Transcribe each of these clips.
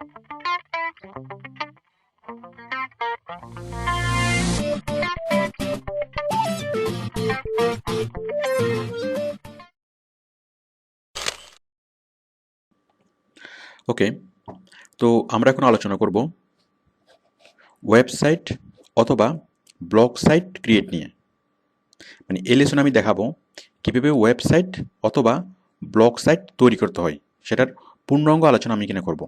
ওকে, তো আমরা এখন আলোচনা করব ওয়েবসাইট অথবা ব্লগ সাইট ক্রিয়েট নিয়ে। মানে এই লেসনে আমি দেখাবো কীভাবে ওয়েবসাইট অথবা ব্লগ সাইট তৈরি করতে হয়, সেটার পূর্ণাঙ্গ আলোচনা আমি এখানে করব।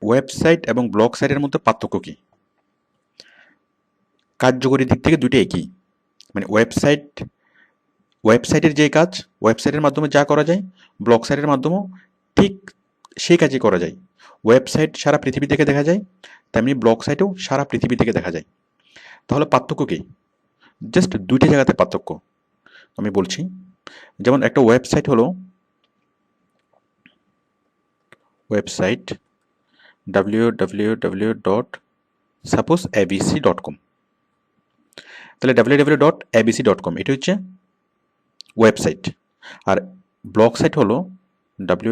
ওয়েবসাইট এবং ব্লগ সাইটের মধ্যে পার্থক্য কী? কার্যকরী দিক থেকে দুইটা একই। মানে ওয়েবসাইটের যে কাজ ওয়েবসাইটের মাধ্যমে যা করা যায়, ব্লগ সাইটের মাধ্যমেও ঠিক সেই কাজই করা যায়। ওয়েবসাইট সারা পৃথিবী থেকে দেখা যায়, তেমনি ব্লগ সাইটেও সারা পৃথিবী থেকে দেখা যায়। তাহলে পার্থক্য কী? জাস্ট দুইটা জায়গাতে পার্থক্য আমি বলছি। যেমন একটা ওয়েবসাইট হলো ওয়েবসাইট www.abc.com। তাহলে www.abc.com এটা হচ্ছে ওয়েবসাইট, আর ব্লগ সাইট হলো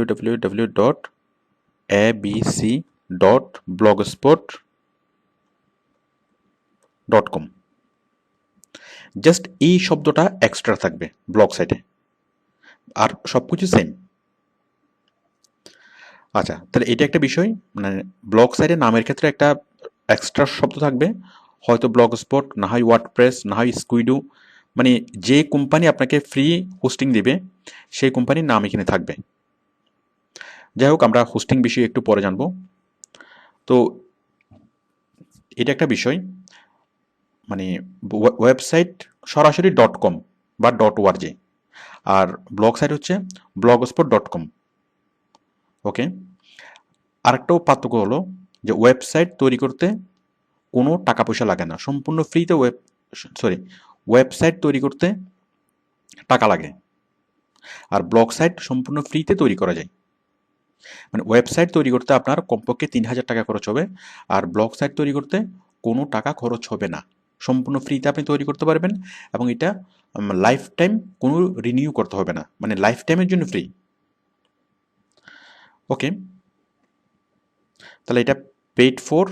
www.abc.blogspot.com। জাস্ট এই শব্দটা এক্সট্রা থাকবে ব্লগ সাইটে, আর সব কিছু সেম। আচ্ছা, তাহলে এটা একটা বিষয়। মানে ব্লগ সাইটের নামের ক্ষেত্রে একটা এক্সট্রা শব্দ থাকবে, হয়তো ব্লগ স্পট, না হয় ওয়ার্ডপ্রেস, না হয় স্কুইডু। মানে যে কোম্পানি আপনাকে ফ্রি হোস্টিং দেবে সেই কোম্পানির নাম এখানে থাকবে। যাই হোক, আমরা হোস্টিং বিষয়ে একটু পরে জানবো। তো এটা একটা বিষয়। মানে ওয়েবসাইট সরাসরি .com বা .org, আর ব্লগ সাইট হচ্ছে blogspot.com। ওকে, আরেকটাও পার্থক্য হলো যে ওয়েবসাইট তৈরি করতে কোনো টাকা পয়সা লাগে না, সম্পূর্ণ ফ্রিতে। ওয়েবসাইট তৈরি করতে টাকা লাগে, আর ব্লগ সাইট সম্পূর্ণ ফ্রিতে তৈরি করা যায়। মানে ওয়েবসাইট তৈরি করতে আপনার কমপক্ষে ৩,০০০ টাকা খরচ হবে, আর ব্লগ সাইট তৈরি করতে কোনো টাকা খরচ হবে না, সম্পূর্ণ ফ্রিতে আপনি তৈরি করতে পারবেন। এবং এটা লাইফ টাইম কোনো রিনিউ করতে হবে না, মানে লাইফ টাইমের জন্য ফ্রি। ওকে, তাহলে এটা পেইড ফর,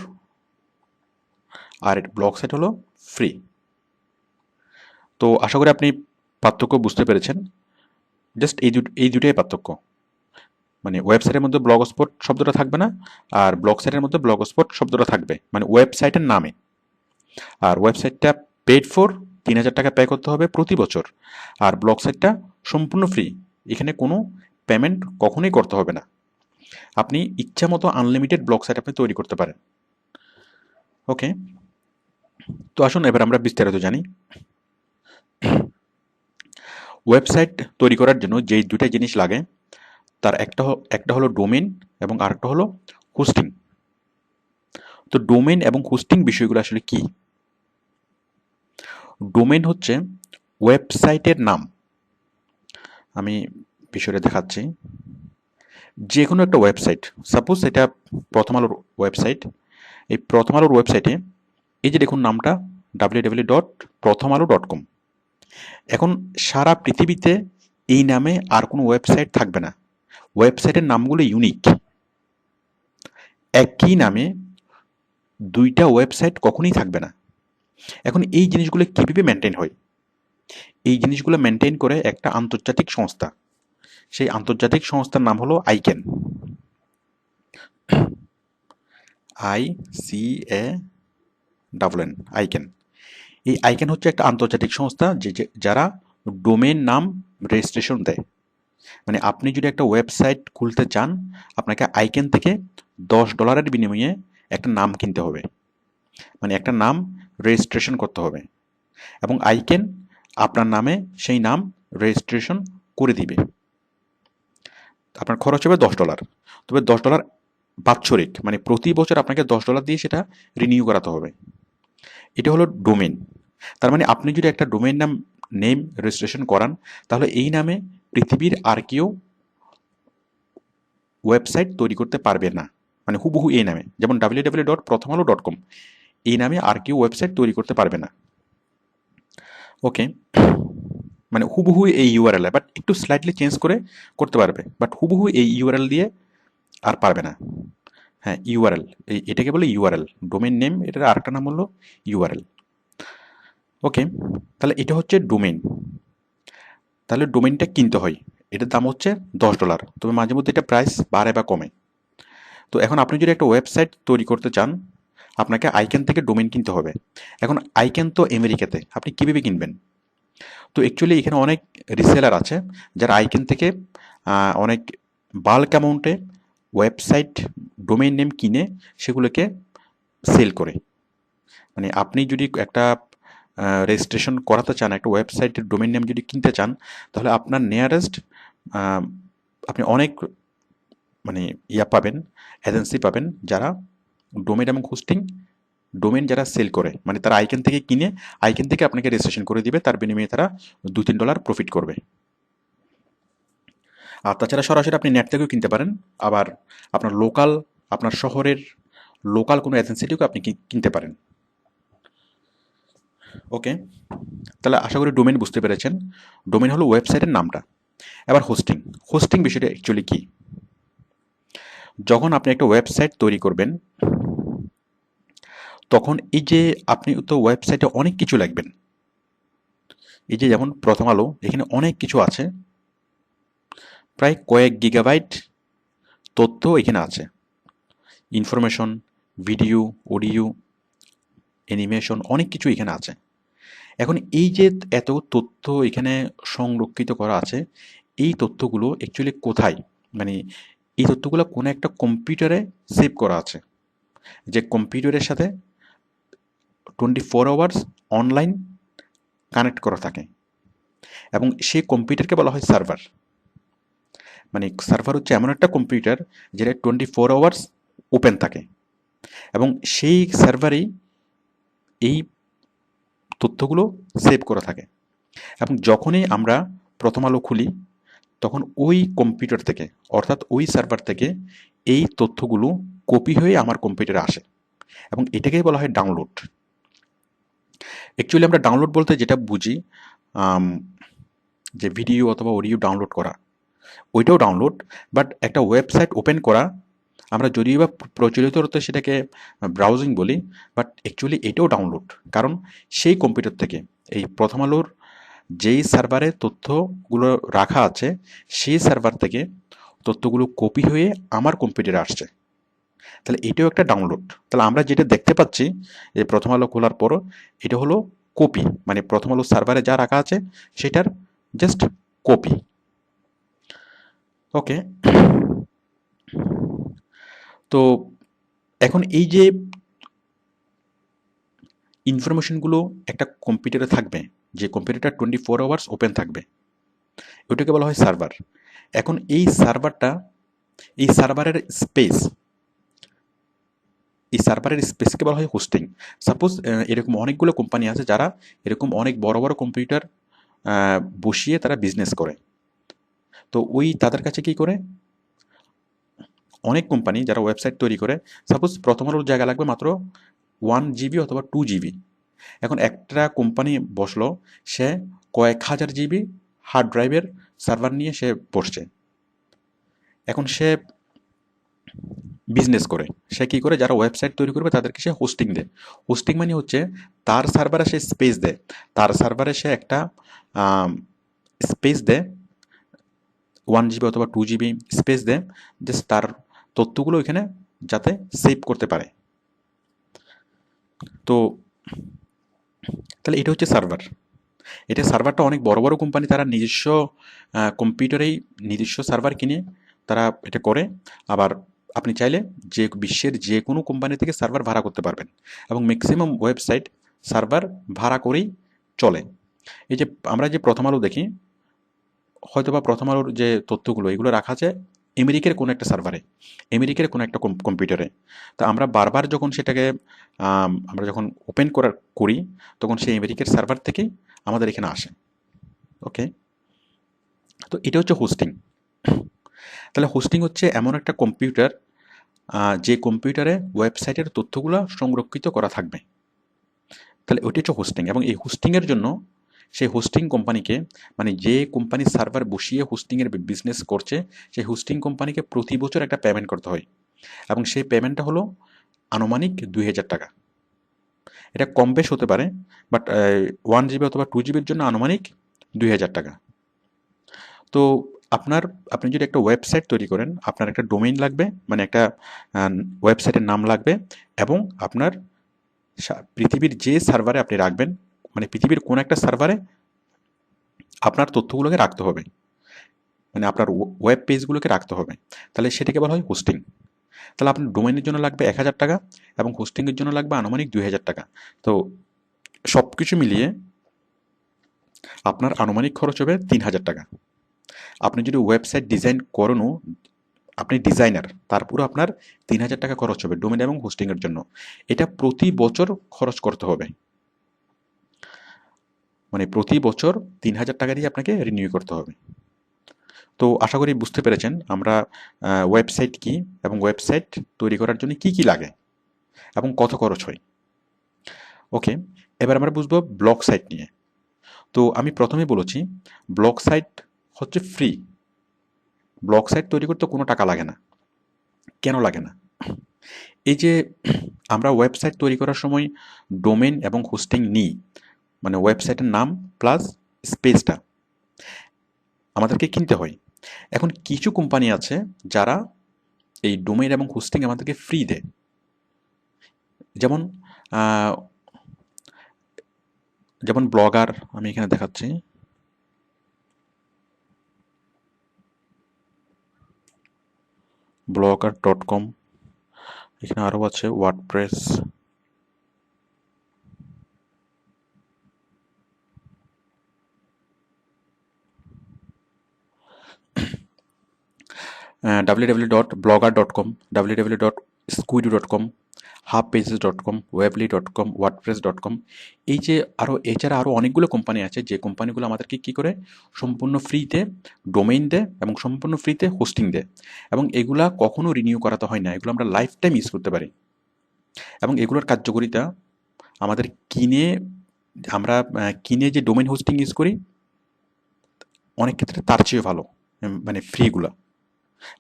আর ব্লগ সাইট হলো ফ্রি। তো আশা করি আপনি পার্থক্য বুঝতে পেরেছেন। জাস্ট এই দুটাই পার্থক্য। মানে ওয়েবসাইটের মধ্যে ব্লগ স্পট শব্দটা থাকবে না, আর ব্লগ সাইটের মধ্যে ব্লগ স্পট শব্দটা থাকবে মানে ওয়েবসাইটের নামে। আর ওয়েবসাইটটা পেড ফর, ৩,০০০ টাকা পে করতে হবে প্রতি বছর, আর ব্লগ সাইটটা সম্পূর্ণ ফ্রি, এখানে কোনো পেমেন্ট কখনোই করতে হবে না। আপনি ইচ্ছা মতো আনলিমিটেড ব্লগ সাইট আপনি তৈরি করতে পারেন। ওকে, তো আসুন এবার আমরা বিস্তারিত জানি। ওয়েবসাইট তৈরি করার জন্য যেই দুটা জিনিস লাগে, তার একটা হলো ডোমেইন এবং আরেকটা হলো হোস্টিং। তো ডোমেইন এবং হোস্টিং বিষয়গুলো আসলে কি? ডোমেইন হচ্ছে ওয়েবসাইটের নাম। আমি বিষয়টা দেখাচ্ছি। যে কোনো একটা ওয়েবসাইট, সাপোজ এটা প্রথম আলোর ওয়েবসাইট। এই প্রথম আলোর ওয়েবসাইটে এই যে দেখুন নামটা www.prothomaalo.com। এখন সারা পৃথিবীতে এই নামে আর কোনো ওয়েবসাইট থাকবে না। ওয়েবসাইটের নামগুলো ইউনিক। একই নামে দুইটা ওয়েবসাইট কখনোই থাকবে না। এখন এই জিনিসগুলো কীভাবে মেনটেন হয়? এই জিনিসগুলো মেনটেন করে একটা আন্তর্জাতিক সংস্থা। সেই আন্তর্জাতিক সংস্থার নাম হলো আইক্যান। ICANN, ICANN. এই আইক্যান হচ্ছে একটা আন্তর্জাতিক সংস্থা যারা ডোমেইন নাম রেজিস্ট্রেশন দেয়। মানে আপনি যদি একটা ওয়েবসাইট খুলতে চান, আপনাকে আইক্যান থেকে $10 বিনিময়ে একটা নাম কিনতে হবে, মানে একটা নাম রেজিস্ট্রেশন করতে হবে, এবং আইকেন আপনার নামে সেই নাম রেজিস্ট্রেশন করে দিবে। আপনার খরচ হবে $10, তবে $10 বাৎসরিক, মানে প্রতি বছর আপনাকে $10 দিয়ে সেটা রিনিউ করাতে হবে। এটা হলো ডোমেন। তার মানে আপনি যদি একটা ডোমেন নাম নেম রেজিস্ট্রেশন করান, তাহলে এই নামে পৃথিবীর আর কেউ ওয়েবসাইট তৈরি করতে পারবে না, মানে হুবহু এই নামে, যেমন www.prothomalo.com, এই নামে আর কেউ ওয়েবসাইট তৈরি করতে পারবে না। ওকে, মানে হুবহু এই ইউআরএল, বাট একটু স্লাইটলি চেঞ্জ করে করতে পারবে, বাট হুবহু এই ইউআরএল দিয়ে আর পারবে না। হ্যাঁ, ইউআরএল, এটাকে বলে ইউআরএল, ডোমেন নেম, এটার আরেকটা নাম হলো ইউআরএল। ওকে, তাহলে এটা হচ্ছে ডোমেন। তাহলে ডোমেনটা কিনতে হয়, এটার দাম হচ্ছে $10, তবে মাঝে মধ্যে এটা প্রাইস বাড়ে বা কমে। তো এখন আপনি যদি একটা ওয়েবসাইট তৈরি করতে চান, আপনাকে আইক্যান থেকে ডোমেন কিনতে হবে। এখন আইক্যান তো আমেরিকাতে, আপনি কীভাবে কিনবেন? তো অ্যাকচুয়ালি এখানে অনেক রিসেলার আছে যারা আইক্যান থেকে অনেক বাল্ক অ্যামাউন্টে ওয়েবসাইট ডোমেইন নেম কিনে সেগুলোকে সেল করে। মানে আপনি যদি একটা রেজিস্ট্রেশন করাতে চান, একটা ওয়েবসাইটের ডোমেইন নেম যদি কিনতে চান, তাহলে আপনার নিয়ারেস্ট আপনি অনেক মানে পাবেন, এজেন্সি পাবেন যারা ডোমেইন এবং হোস্টিং ডোমেন যারা সেল করে, মানে তারা আইক্যান থেকে কিনে আইক্যান থেকে আপনাকে রেজিস্ট্রেশন করে দিবে, তার বিনিময়ে তারা $2-3 প্রফিট করবে। আর তাছাড়া সরাসরি আপনি নেট থেকেও কিনতে পারেন, আবার আপনার লোকাল, আপনার শহরের লোকাল কোনো এজেন্সি থেকেও আপনি কিনতে পারেন। ওকে, তাহলে আশা করি ডোমেন বুঝতে পেরেছেন। ডোমেন হলো ওয়েবসাইটের নামটা। এবার হোস্টিং, হোস্টিং বিষয়টা অ্যাকচুয়ালি কী? যখন আপনি একটা ওয়েবসাইট তৈরি করবেন, তখন এই যে আপনি তো ওয়েবসাইটে অনেক কিছু লিখবেন, এই যে যেমন প্রথম আলো, এখানে অনেক কিছু আছে, প্রায় কয়েক গিগাবাইট তথ্য এখানে আছে, ইনফরমেশন, ভিডিও, অডিও, অ্যানিমেশন, অনেক কিছু এখানে আছে। এখন এই যে এত তথ্য এখানে সংরক্ষিত করা আছে, এই তথ্যগুলো অ্যাকচুয়ালি কোথায়, মানে এই তথ্যগুলো কোনো একটা কম্পিউটারে সেভ করা আছে, যে কম্পিউটারের সাথে 24 আওয়ার্স অনলাইন কানেক্ট করা থাকে, এবং সেই কম্পিউটারকে বলা হয় সার্ভার। মানে সার্ভার হচ্ছে এমন একটা কম্পিউটার যেটা 24 আওয়ার্স ওপেন থাকে, এবং সেই সার্ভারেই এই তথ্যগুলো সেভ করা থাকে। এবং যখনই আমরা প্রথম আলো খুলি, তখন ওই কম্পিউটার থেকে, অর্থাৎ ওই সার্ভার থেকে এই তথ্যগুলো কপি হয়ে আমার কম্পিউটারে আসে, এবং এটাকেই বলা হয় ডাউনলোড। অ্যাকচুয়ালি আমরা ডাউনলোড বলতে যেটা বুঝি, যে ভিডিও অথবা অডিও ডাউনলোড করা, ওইটাও ডাউনলোড, বাট একটা ওয়েবসাইট ওপেন করা, আমরা যদিও বা প্রচলিত অর্থে সেটাকে ব্রাউজিং বলি, বাট অ্যাকচুয়ালি এটাও ডাউনলোড। কারণ সেই কম্পিউটার থেকে, এই প্রথম আলোর যেই সার্ভারে তথ্যগুলো রাখা আছে, সেই সার্ভার থেকে তথ্যগুলো কপি হয়ে আমার কম্পিউটারে আসছে, তাহলে এটাও একটা ডাউনলোড। তাহলে আমরা যেটা দেখতে পাচ্ছি যে প্রথম আলো খোলার পর, এটা হলো কপি, মানে প্রথম আলো সার্ভারে যা রাখা আছে সেটার জাস্ট কপি। ওকে, তো এখন এই যে ইনফরমেশনগুলো একটা কম্পিউটারে থাকবে, যে কম্পিউটারটা 24 আওয়ার্স ওপেন থাকবে, ওইটাকে বলা হয় সার্ভার। এখন এই সার্ভারটা, এই সার্ভারের স্পেস, এই সার্ভারের স্পেসকে বলা হয় হোস্টিং। সাপোজ এরকম অনেকগুলো কোম্পানি আছে যারা এরকম অনেক বড় বড় কম্পিউটার বসিয়ে তারা বিজনেস করে। তো ওই তাদের কাছে কি করে, অনেক কোম্পানি যারা ওয়েবসাইট তৈরি করে, সাপোজ প্রথম আলোর জায়গা লাগবে মাত্র 1 GB অথবা 2 GB। এখন একটা কোম্পানি বসলো, সে কয়েক হাজার জিবি হার্ড ড্রাইভের সার্ভার নিয়ে সে বসছে। এখন সে বিজনেস করে, সে কী করে, যারা ওয়েবসাইট তৈরি করবে তাদেরকে সে হোস্টিং দেয়। হোস্টিং মানে হচ্ছে তার সার্ভারে সে স্পেস দেয়, তার সার্ভারে সে একটা স্পেস দেয়, 1 GB অথবা 2 GB স্পেস দেয়, জাস্ট তার তথ্যগুলো এখানে যাতে সেভ করতে পারে। তো তাহলে এটা হচ্ছে সার্ভার। এটা সার্ভারটা অনেক বড় বড় কোম্পানি তারা নিজস্ব কম্পিউটারেই নিজস্ব সার্ভার কিনে তারা এটা করে। আবার আপনি চাইলে যে বিশ্বের যে কোনো কোম্পানি থেকে সার্ভার ভাড়া করতে পারবেন, এবং ম্যাক্সিমাম ওয়েবসাইট সার্ভার ভাড়া করেই চলে। এই যে আমরা যে প্রথম আলো দেখি, হয়তোবা প্রথম আলোর যে তথ্যগুলো এগুলো রাখা আছে আমেরিকার কোনো একটা সার্ভারে, আমেরিকার কোনো একটা কম্পিউটারে। তো আমরা বারবার যখন সেটাকে আমরা যখন ওপেন করি, তখন সেই আমেরিকার সার্ভার থেকেই আমাদের এখানে আসে। ওকে, তো এটা হচ্ছে হোস্টিং। তাহলে হোস্টিং হচ্ছে এমন একটা কম্পিউটার, যে কম্পিউটারে ওয়েবসাইটের তথ্যগুলো সংরক্ষিত করা থাকবে। তাহলে ওইটা হচ্ছে হোস্টিং। এবং এই হোস্টিংয়ের জন্য সেই হোস্টিং কোম্পানিকে, মানে যে কোম্পানি সার্ভার বসিয়ে হোস্টিংয়ের বিজনেস করছে, সেই হোস্টিং কোম্পানিকে প্রতি বছর একটা পেমেন্ট করতে হয়, এবং সেই পেমেন্টটা হলো আনুমানিক 2000 টাকা। এটা কম বেশ হতে পারে, বাট 1 GB অথবা 2 GBর জন্য আনুমানিক 2000 টাকা। তো আপনি যদি একটা ওয়েবসাইট তৈরি করেন, আপনার একটা ডোমেইন লাগবে, মানে একটা ওয়েবসাইটের নাম লাগবে, এবং আপনার পৃথিবীর যে সার্ভারে আপনি রাখবেন, মানে পৃথিবীর কোন একটা সার্ভারে আপনার তথ্যগুলোকে রাখতে হবে, মানে আপনার ওয়েব পেজগুলোকে রাখতে হবে, তাহলে সেটাকে বলা হয় হোস্টিং। তাহলে আপনার ডোমেইনের জন্য লাগবে 1000 টাকা, এবং হোস্টিংয়ের জন্য লাগবে আনুমানিক 2000 টাকা। তো সব কিছু মিলিয়ে আপনার আনুমানিক খরচ হবে 3000 টাকা। আপনি যদি ওয়েবসাইট ডিজাইন করেনও, আপনি ডিজাইনার, তারপরে আপনার 3000 টাকা খরচ হবে ডোমেইন এবং হোস্টিংয়ের জন্য। এটা প্রতি বছর খরচ করতে হবে, মানে প্রতি বছর 3000 টাকা দিয়ে আপনাকে রিনিউ করতে হবে। তো আশা করি বুঝতে পেরেছেন আমরা ওয়েবসাইট কি, এবং ওয়েবসাইট তৈরি করার জন্য কি কি লাগে, এবং কত খরচ হয়। ওকে, এবার আমরা বুঝবো ব্লগ সাইট নিয়ে। তো আমি প্রথমে বলেছি ব্লগ সাইট হচ্ছে ফ্রি। ব্লগ সাইট তৈরি করতে কোনো টাকা লাগে না। কেন লাগে না? এই যে আমরা ওয়েবসাইট তৈরি করার সময় ডোমেন এবং হোস্টিং নিই, মানে ওয়েবসাইটের নাম প্লাস স্পেসটা আমাদেরকে কিনতে হয়। এখন কিছু কোম্পানি আছে যারা এই ডোমেইন এবং হোস্টিং আমাদেরকে ফ্রি দেয়। যেমন যেমন ব্লগার, আমি এখানে দেখাচ্ছি, blogger.com, এখানে আরও আছে WordPress, www.blogger.com, www.squidoo.com, hubpages.com, webly.com, wordpress.com। এই যে এছাড়া আরও অনেকগুলো কোম্পানি আছে, যে কোম্পানিগুলো আমাদেরকে কী করে সম্পূর্ণ ফ্রিতে ডোমেইন দেয় এবং সম্পূর্ণ ফ্রিতে হোস্টিং দেয়, এবং এগুলা কখনো রিনিউ করাতে হয় না, এগুলো আমরা লাইফ টাইম ইউজ করতে পারি। এবং এগুলোর কার্যকারিতা আমাদের কিনে যে ডোমেইন হোস্টিং ইউজ করি, অনেক ক্ষেত্রে তার চেয়ে ভালো, মানে ফ্রিগুলা।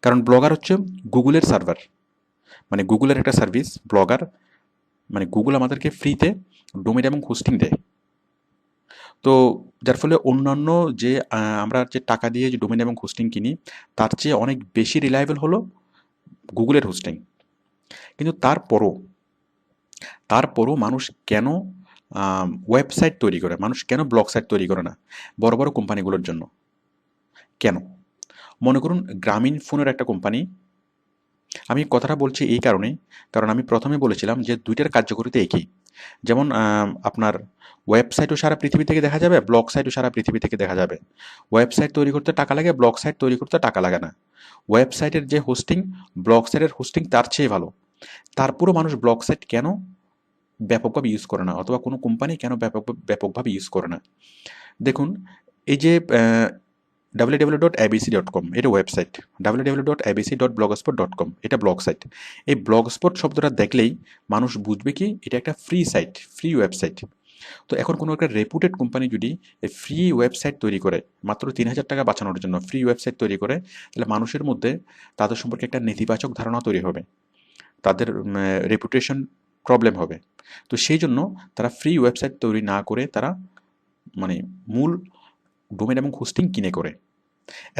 কারণ ব্লগার হচ্ছে গুগলের সার্ভার, মানে গুগলের একটা সার্ভিস ব্লগার, মানে গুগল আমাদেরকে ফ্রিতে ডোমেইন এবং হোস্টিং দেয়। তো যার ফলে অন্যান্য যে আমরা যে টাকা দিয়ে যে ডোমেইন এবং হোস্টিং কিনি, তার চেয়ে অনেক বেশি রিলায়েবল হলো গুগলের হোস্টিং। কিন্তু তারপরও মানুষ কেন ওয়েবসাইট তৈরি করে, মানুষ কেন ব্লগ সাইট তৈরি করে না বড় বড় কোম্পানিগুলোর জন্য? কেন? মনে করুন গ্রামীণ ফোনের একটা কোম্পানি। আমি কথাটা বলছি এই কারণ আমি প্রথমে বলেছিলাম যে দুইটার কার্যকারিতা একই। যেমন আপনার ওয়েবসাইটও সারা পৃথিবী থেকে দেখা যাবে, ব্লগ সাইটও সারা পৃথিবী থেকে দেখা যাবে। ওয়েবসাইট তৈরি করতে টাকা লাগে, ব্লগ সাইট তৈরি করতে টাকা লাগে না। ওয়েবসাইটের যে হোস্টিং, ব্লগ সাইটের হোস্টিং তার চেয়ে ভালো। তারপরও মানুষ ব্লগ সাইট কেন ব্যাপকভাবে ইউজ করে না, অথবা কোনো কোম্পানি কেন ব্যাপকভাবে ইউজ করে না? দেখুন, এই যে www.abc.com এটা ওয়েবসাইট, www.abc.blogspot.com এটা ব্লগ সাইট। এই ব্লগ স্পট শব্দটা দেখলেই মানুষ বুঝবে কি এটা একটা ফ্রি সাইট, ফ্রি ওয়েবসাইট। তো এখন কোনো একটা রেপুটেড কোম্পানি যদি ফ্রি ওয়েবসাইট তৈরি করে, মাত্র 3000 টাকা বাঁচানোর জন্য ফ্রি ওয়েবসাইট তৈরি করে, তাহলে মানুষের মধ্যে তাদের সম্পর্কে একটা নেতিবাচক ধারণা তৈরি হবে, তাদের রেপুটেশন প্রবলেম হবে। তো সেই জন্য তারা ফ্রি ওয়েবসাইট তৈরি না করে তারা মানে মূল ডোমেন এবং হোস্টিং কিনে করে।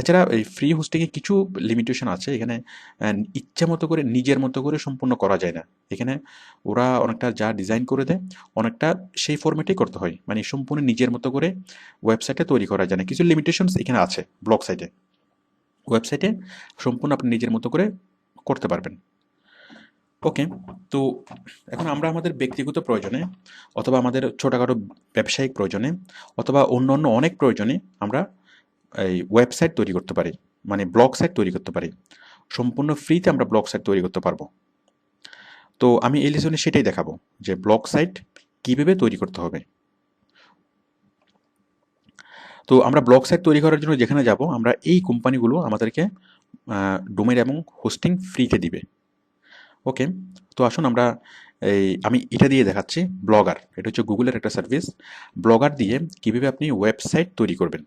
এছাড়া এই ফ্রি হোস্টিংয়ে কিছু লিমিটেশন আছে, এখানে ইচ্ছা মতো করে নিজের মতো করে সম্পূর্ণ করা যায় না। এখানে ওরা অনেকটা যা ডিজাইন করে দেয় অনেকটা সেই ফরম্যাটেই করতে হয়, মানে সম্পূর্ণ নিজের মতো করে ওয়েবসাইটে তৈরি করা যায় না। কিছু লিমিটেশনস এখানে আছে ব্লগ সাইটে। ওয়েবসাইটে সম্পূর্ণ আপনি নিজের মতো করে করতে পারবেন। ওকে, তো এখন আমরা আমাদের ব্যক্তিগত প্রয়োজনে অথবা আমাদের ছোটোখাটো ব্যবসায়িক প্রয়োজনে অথবা অন্য অন্য অনেক প্রয়োজনে আমরা এই ওয়েবসাইট তৈরি করতে পারি, মানে ব্লগ সাইট তৈরি করতে পারি। সম্পূর্ণ ফ্রিতে আমরা ব্লগ সাইট তৈরি করতে পারবো। তো আমি এই লেসনে সেটাই দেখাবো যে ব্লগ সাইট কীভাবে তৈরি করতে হবে। তো আমরা ব্লগ সাইট তৈরি করার জন্য যেখানে যাব, আমরা এই কোম্পানিগুলো আমাদেরকে ডোমেন এবং হোস্টিং ফ্রিতে দিবে। ওকে, তো আসুন আমরা আমি এটা দিয়ে দেখাচ্ছি ব্লগার। এটা হচ্ছে গুগলের একটা সার্ভিস। ব্লগার দিয়ে কীভাবে আপনি ওয়েবসাইট তৈরি করবেন।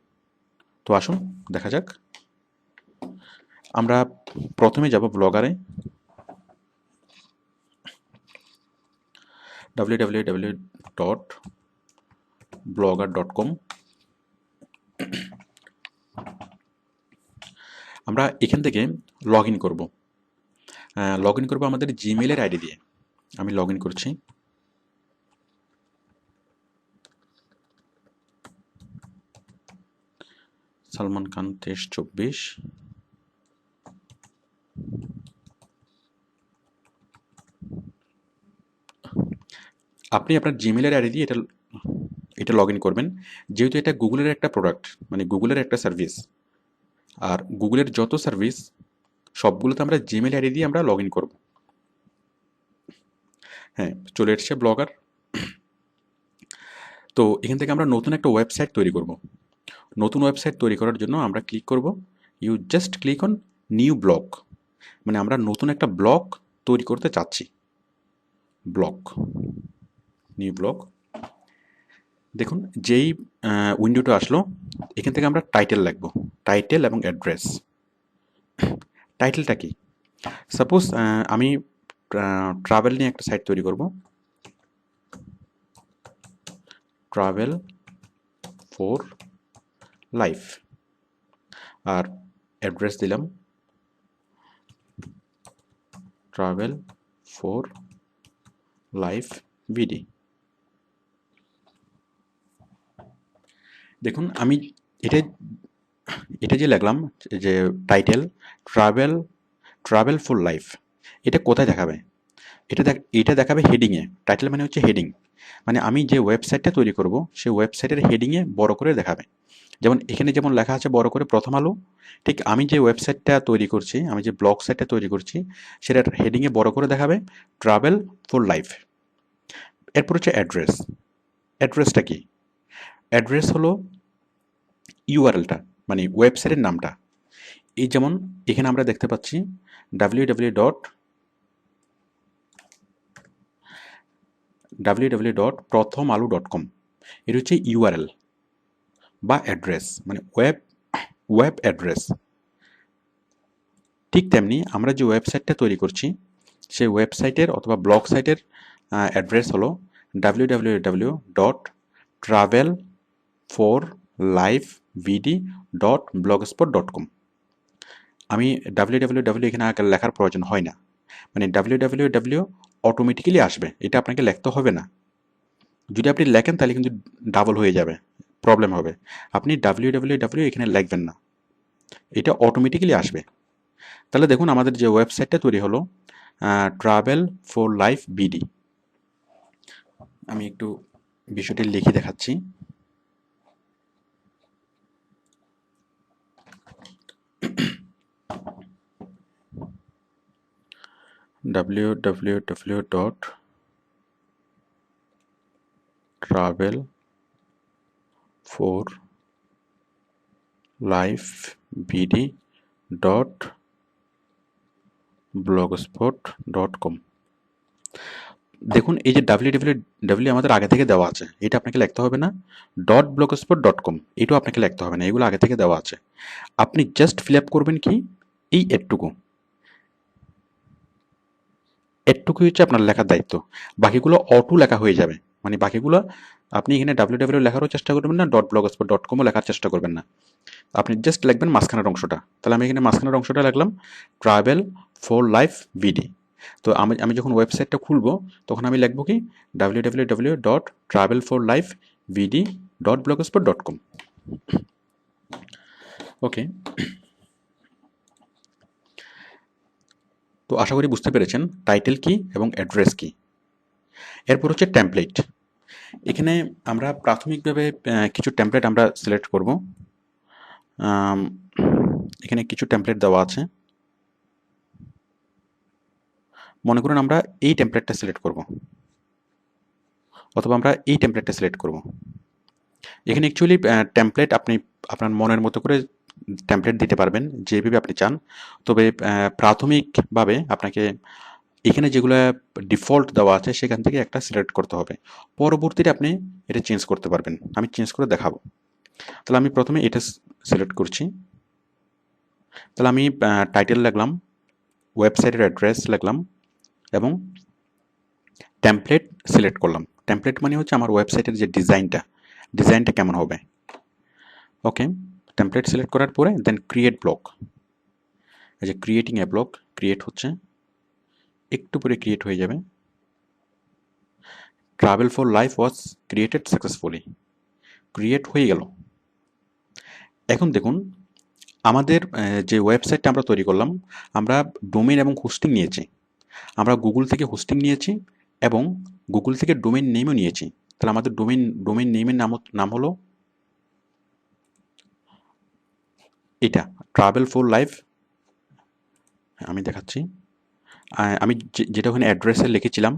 তো আসুন দেখা যাক। আমরা প্রথমে যাব ব্লগারে, www.blogger.com। আমরা এখান থেকে লগ ইন করবো। আমাদের জিমেইলের আইডি দিয়ে। আমি লগ ইন করছি। সালমান খান 2324। আপনি আপনার জিমেইলের আইডি দিয়ে এটা লগ ইন করবেন। যেহেতু এটা গুগলের একটা প্রোডাক্ট, মানে গুগলের একটা সার্ভিস, আর গুগলের যত সার্ভিস সবগুলোতে আমরা জিমেইল আইডি দিয়ে আমরা লগ ইন করবো। হ্যাঁ, চলে এসছে ব্লগার। তো এখান থেকে আমরা নতুন একটা ওয়েবসাইট তৈরি করব। নতুন ওয়েবসাইট তৈরি করার জন্য আমরা ক্লিক করব, you just click on new blog, মানে আমরা নতুন একটা ব্লগ তৈরি করতে চাচ্ছি। Blog, new blog. দেখুন যেই উইন্ডোটা আসলো, এখান থেকে আমরা টাইটেল লিখব, টাইটেল এবং অ্যাড্রেস। টাইটেলটা কি? সাপোজ আমি ট্রাভেল নিয়ে একটা সাইট তৈরি করব, ট্রাভেল ফর লাইফ, আর অ্যাড্রেস দিলাম ট্রাভেল ফর লাইফ বিডি। দেখুন আমি এটা যে লিখলাম যে টাইটেল ট্রাভেল ফর লাইফ, এটা কোথায় দেখাবে? এটা দেখাবে হেডিংয়ে। টাইটেল মানে হচ্ছে হেডিং, মানে আমি যে ওয়েবসাইটটা তৈরি করব সেই ওয়েবসাইটের হেডিংয়ে বড় করে দেখাবে। যেমন এখানে যেমন লেখা আছে বড় করে প্রথম আলো, ঠিক আমি যে ওয়েবসাইটটা তৈরি করছি, আমি যে ব্লগ সাইটটা তৈরি করছি, সেটার হেডিংয়ে বড় করে দেখাবে ট্রাভেল ফর লাইফ। এরপর হচ্ছে অ্যাড্রেস। অ্যাড্রেসটা কি? অ্যাড্রেস হলো ইউআরএলটা, মানে ওয়েবসাইটের নামটা। এই যেমন এখানে আমরা দেখতে পাচ্ছি www.prothomalo.com। এটা হচ্ছে ইউআরএল বা অ্যাড্রেস, মানে ওয়েব অ্যাড্রেস। ঠিক তেমনি আমরা যে ওয়েবসাইটটা তৈরি করছি সেই ওয়েবসাইটের অথবা ব্লগ সাইটের অ্যাড্রেস হলো www.travelforlifevd.blogspot.com। আমি www এখানে আগে লেখার প্রয়োজন হয় না, মানে www অটোমেটিক্যালি আসবে, এটা আপনাকে লিখতে হবে না। যদি আপনি লেখেন তাহলে কিন্তু ডাবল হয়ে যাবে, প্রবলেম হবে। আপনি www এখানে লিখবেন না, এটা অটোমেটিক্যালি আসবে। তাহলে দেখুন আমাদের যে ওয়েবসাইটটা তৈরি হলো ট্রাভেল ফর লাইফ বিডি। আমি একটু বিষয়টি লিখে দেখাচ্ছি। www.travelforlifebd.blogspot.com। দেখুন এই যে www আমাদের আগে থেকে দেওয়া আছে, এটা আপনাকে লিখতে হবে না। .blogspot.com এটাও আপনাকে লিখতে হবে না, এগুলো আগে থেকে দেওয়া আছে। আপনি জাস্ট ফিল আপ করবেন কি এই এটুকুই হচ্ছে আপনার লেখার দায়িত্ব। বাকিগুলো অটো লেখা হয়ে যাবে, মানে বাকিগুলো আপনি এখানে www লেখারও চেষ্টা করবেন না, .blogspot.comও লেখার চেষ্টা করবেন না। আপনি জাস্ট লিখবেন মাঝখানের অংশটা। তাহলে আমি এখানে মাঝখানের অংশটা লিখলাম ট্রাভেল ফর লাইফ বিডি। তো আমি যখন ওয়েবসাইটটা খুলবো তখন আমি লিখবো কি www.travelforlifebd.blogspot.com। ওকে, তো আশা করি বুঝতে পেরেছেন টাইটেল কি এবং অ্যাড্রেস কি। এরপর হচ্ছে টেমপ্লেট। এখানে আমরা প্রাথমিকভাবে কিছু টেমপ্লেট আমরা সিলেক্ট করব। এখানে কিছু টেমপ্লেট দেওয়া আছে। মনে করুন আমরা এই টেমপ্লেটটা সিলেক্ট করব, অথবা আমরা এই টেমপ্লেটটা সিলেক্ট করব। এখানে অ্যাকচুয়ালি টেমপ্লেট আপনি আপনার মনের মতো করে টেমপ্লেট দিতে পারবেন যেভাবে আপনি চান। তবে প্রাথমিকভাবে আপনাকে এখানে যেগুলো ডিফল্ট দেওয়া আছে সেখান থেকে একটা সিলেক্ট করতে হবে। পরবর্তীতে আপনি এটা চেঞ্জ করতে পারবেন। আমি চেঞ্জ করে দেখাবো। তাহলে আমি প্রথমে এটা সিলেক্ট করছি। তাহলে আমি টাইটেল লিখলাম, ওয়েবসাইটের অ্যাড্রেস লিখলাম এবং টেমপ্লেট সিলেক্ট করলাম। টেমপ্লেট মানে হচ্ছে আমার ওয়েবসাইটের যে ডিজাইনটা কেমন হবে। ওকে, টেমপ্লেট সিলেক্ট করার পরে দেন ক্রিয়েট ব্লগ। এই যে ক্রিয়েটিং এ ব্লগ ক্রিয়েট হচ্ছে, একটু পরে ক্রিয়েট হয়ে যাবে। Travel for life was created successfully, create হয়ে গেল। এখন দেখুন আমাদের যে ওয়েবসাইটটা আমরা তৈরি করলাম, আমরা ডোমেইন এবং হোস্টিং নিয়েছি। আমরা গুগল থেকে হোস্টিং নিয়েছি এবং গুগল থেকে ডোমেইন নেমও নিয়েছি। তাহলে আমাদের ডোমেইন নেমের নাম হলো এটা, ট্রাভেল ফর লাইফ। আমি দেখাচ্ছি। আমি যেটা ওখানে অ্যাড্রেসে লিখেছিলাম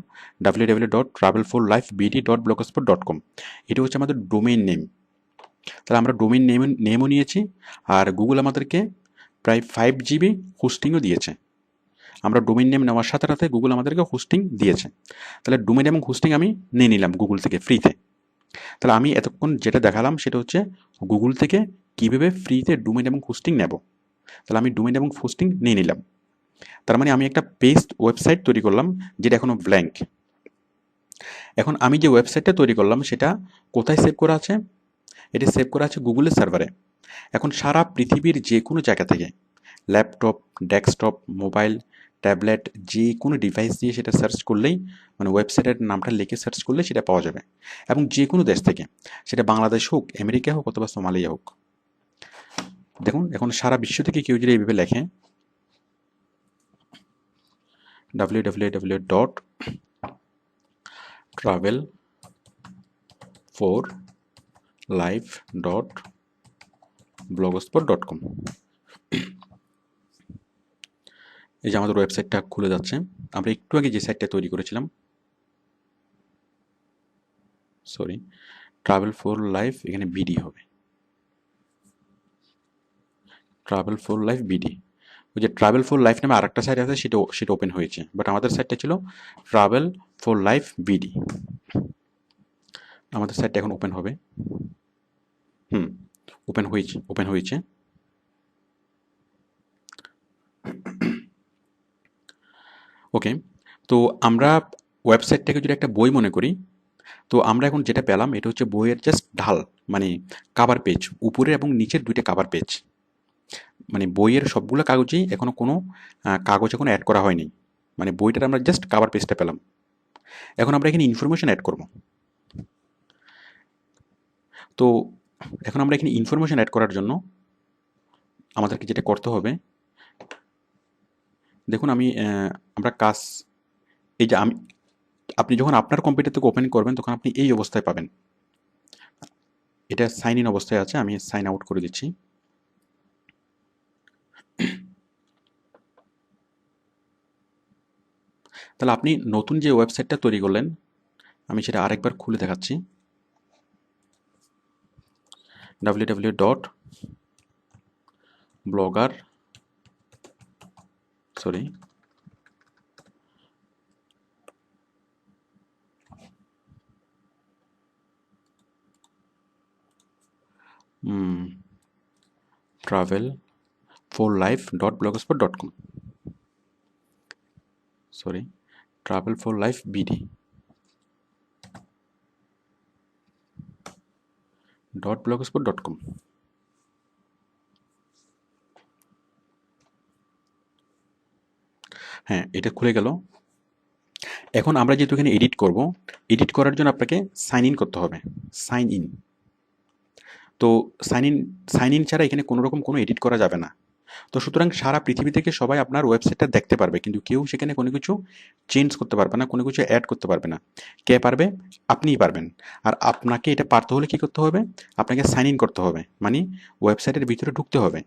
www.travelforlifebd.blogspot.com, এটা হচ্ছে আমাদের ডোমেইন নেম। তাহলে আমরা ডোমেইন নেমও নিয়েছি, আর গুগল আমাদেরকে প্রায় 5 GB হোস্টিংও দিয়েছে। আমরা ডোমেইন নেম নেওয়ার সাথে সাথে গুগল আমাদেরকে হোস্টিং দিয়েছে। তাহলে ডোমেইন এবং হোস্টিং আমি নিয়ে নিলাম গুগল থেকে ফ্রিতে। তাহলে আমি এতক্ষণ যেটা দেখালাম সেটা হচ্ছে গুগল থেকে কীভাবে ফ্রিতে ডোমেইন এবং হোস্টিং নেব। তাহলে আমি ডোমেইন এবং হোস্টিং নিয়ে নিলাম। তার মানে আমি একটা পেস্ট ওয়েবসাইট তৈরি করলাম যেটা এখনো ব্ল্যাঙ্ক। এখন আমি যে ওয়েবসাইটটা তৈরি করলাম সেটা কোথায় সেভ করা আছে? এটি সেভ করা আছে গুগলের সার্ভারে। এখন সারা পৃথিবীর যে কোনো জায়গা থেকে ল্যাপটপ, ডেস্কটপ, মোবাইল, ট্যাবলেট, যে কোনো ডিভাইস দিয়ে সেটা সার্চ করলেই, মানে ওয়েবসাইটের নামটা লিখে সার্চ করলে সেটা পাওয়া যাবে, এবং যে কোনো দেশ থেকে, সেটা বাংলাদেশ হোক, আমেরিকা হোক, অথবা সোমালিয়া হোক। দেখুন এখন সারা বিশ্ব থেকে কেউ যদি এইভাবে লেখে www.travelforlife.blogspot.com, এই যে আমাদের ওয়েবসাইটটা খুলে যাচ্ছে। আমরা একটু আগে যে সাইটটা তৈরি করেছিলাম, সরি, ট্রাভেল ফর লাইফ, এখানে বিডি হবে, ট্রাভেল ফর লাইফ বিডি। ওই যে ট্রাভেল ফর লাইফ নামে আরেকটা সাইট আছে, সেটা ওপেন হয়েছে, বাট আমাদের সাইটটা ছিল ট্রাভেল ফর লাইফ বিডি। আমাদের সাইটটা এখন ওপেন হবে। ওপেন হয়েছে। ওকে, তো আমরা ওয়েবসাইটটাকে যদি একটা বই মনে করি, তো আমরা এখন যেটা পেলাম এটা হচ্ছে বইয়ের জাস্ট ঢাল, মানে কাভার পেজ, উপরের এবং নিচের দুইটা কাভার পেজ। মানে বইয়ের সবগুলো কাগজেই এখনো কোনো কাগজ এখন অ্যাড করা হয়নি, মানে বইটার আমরা জাস্ট কাভার পেজটা পেলাম। এখন আমরা এখানে ইনফরমেশন অ্যাড করব। তো এখন আমরা এখানে ইনফরমেশন অ্যাড করার জন্য আমাদেরকে যেটা করতে হবে, দেখুন আমরা এই যে আপনি যখন আপনার কম্পিউটার থেকে ওপেন করবেন তখন আপনি এই অবস্থায় পাবেন। এটা সাইন ইন অবস্থায় আছে, আমি সাইন আউট করে দিচ্ছি। তাহলে আপনি নতুন যে ওয়েবসাইটটা তৈরি করলেন, আমি সেটা আরেকবার খুলে দেখাচ্ছি। www.blogger sorry travelforlife.blogspot.com, sorry, travel for life BD .blogspot.com। হ্যাঁ, এটা খুলে গেল। এখন আমরা যেহেতু এখানে এডিট করার জন্য আপনাকে সাইন ইন করতে হবে, সাইন ইন। তো সাইন ইন ছাড়া এখানে কোনো রকম কোনো এডিট করা যাবে না। তো সুতরাং সারা পৃথিবী থেকে সবাই আপনার ওয়েবসাইটটা দেখতে পারবে, কিন্তু কেউ সেখানে কোনো কিছু চেঞ্জ করতে পারবে না, কোনো কিছু অ্যাড করতে পারবে না। কে পারবে? আপনিই পারবেন। আর আপনাকে এটা পারতে হলে কী করতে হবে? আপনাকে সাইন ইন করতে হবে, মানে ওয়েবসাইটের ভিতরে ঢুকতে হবে।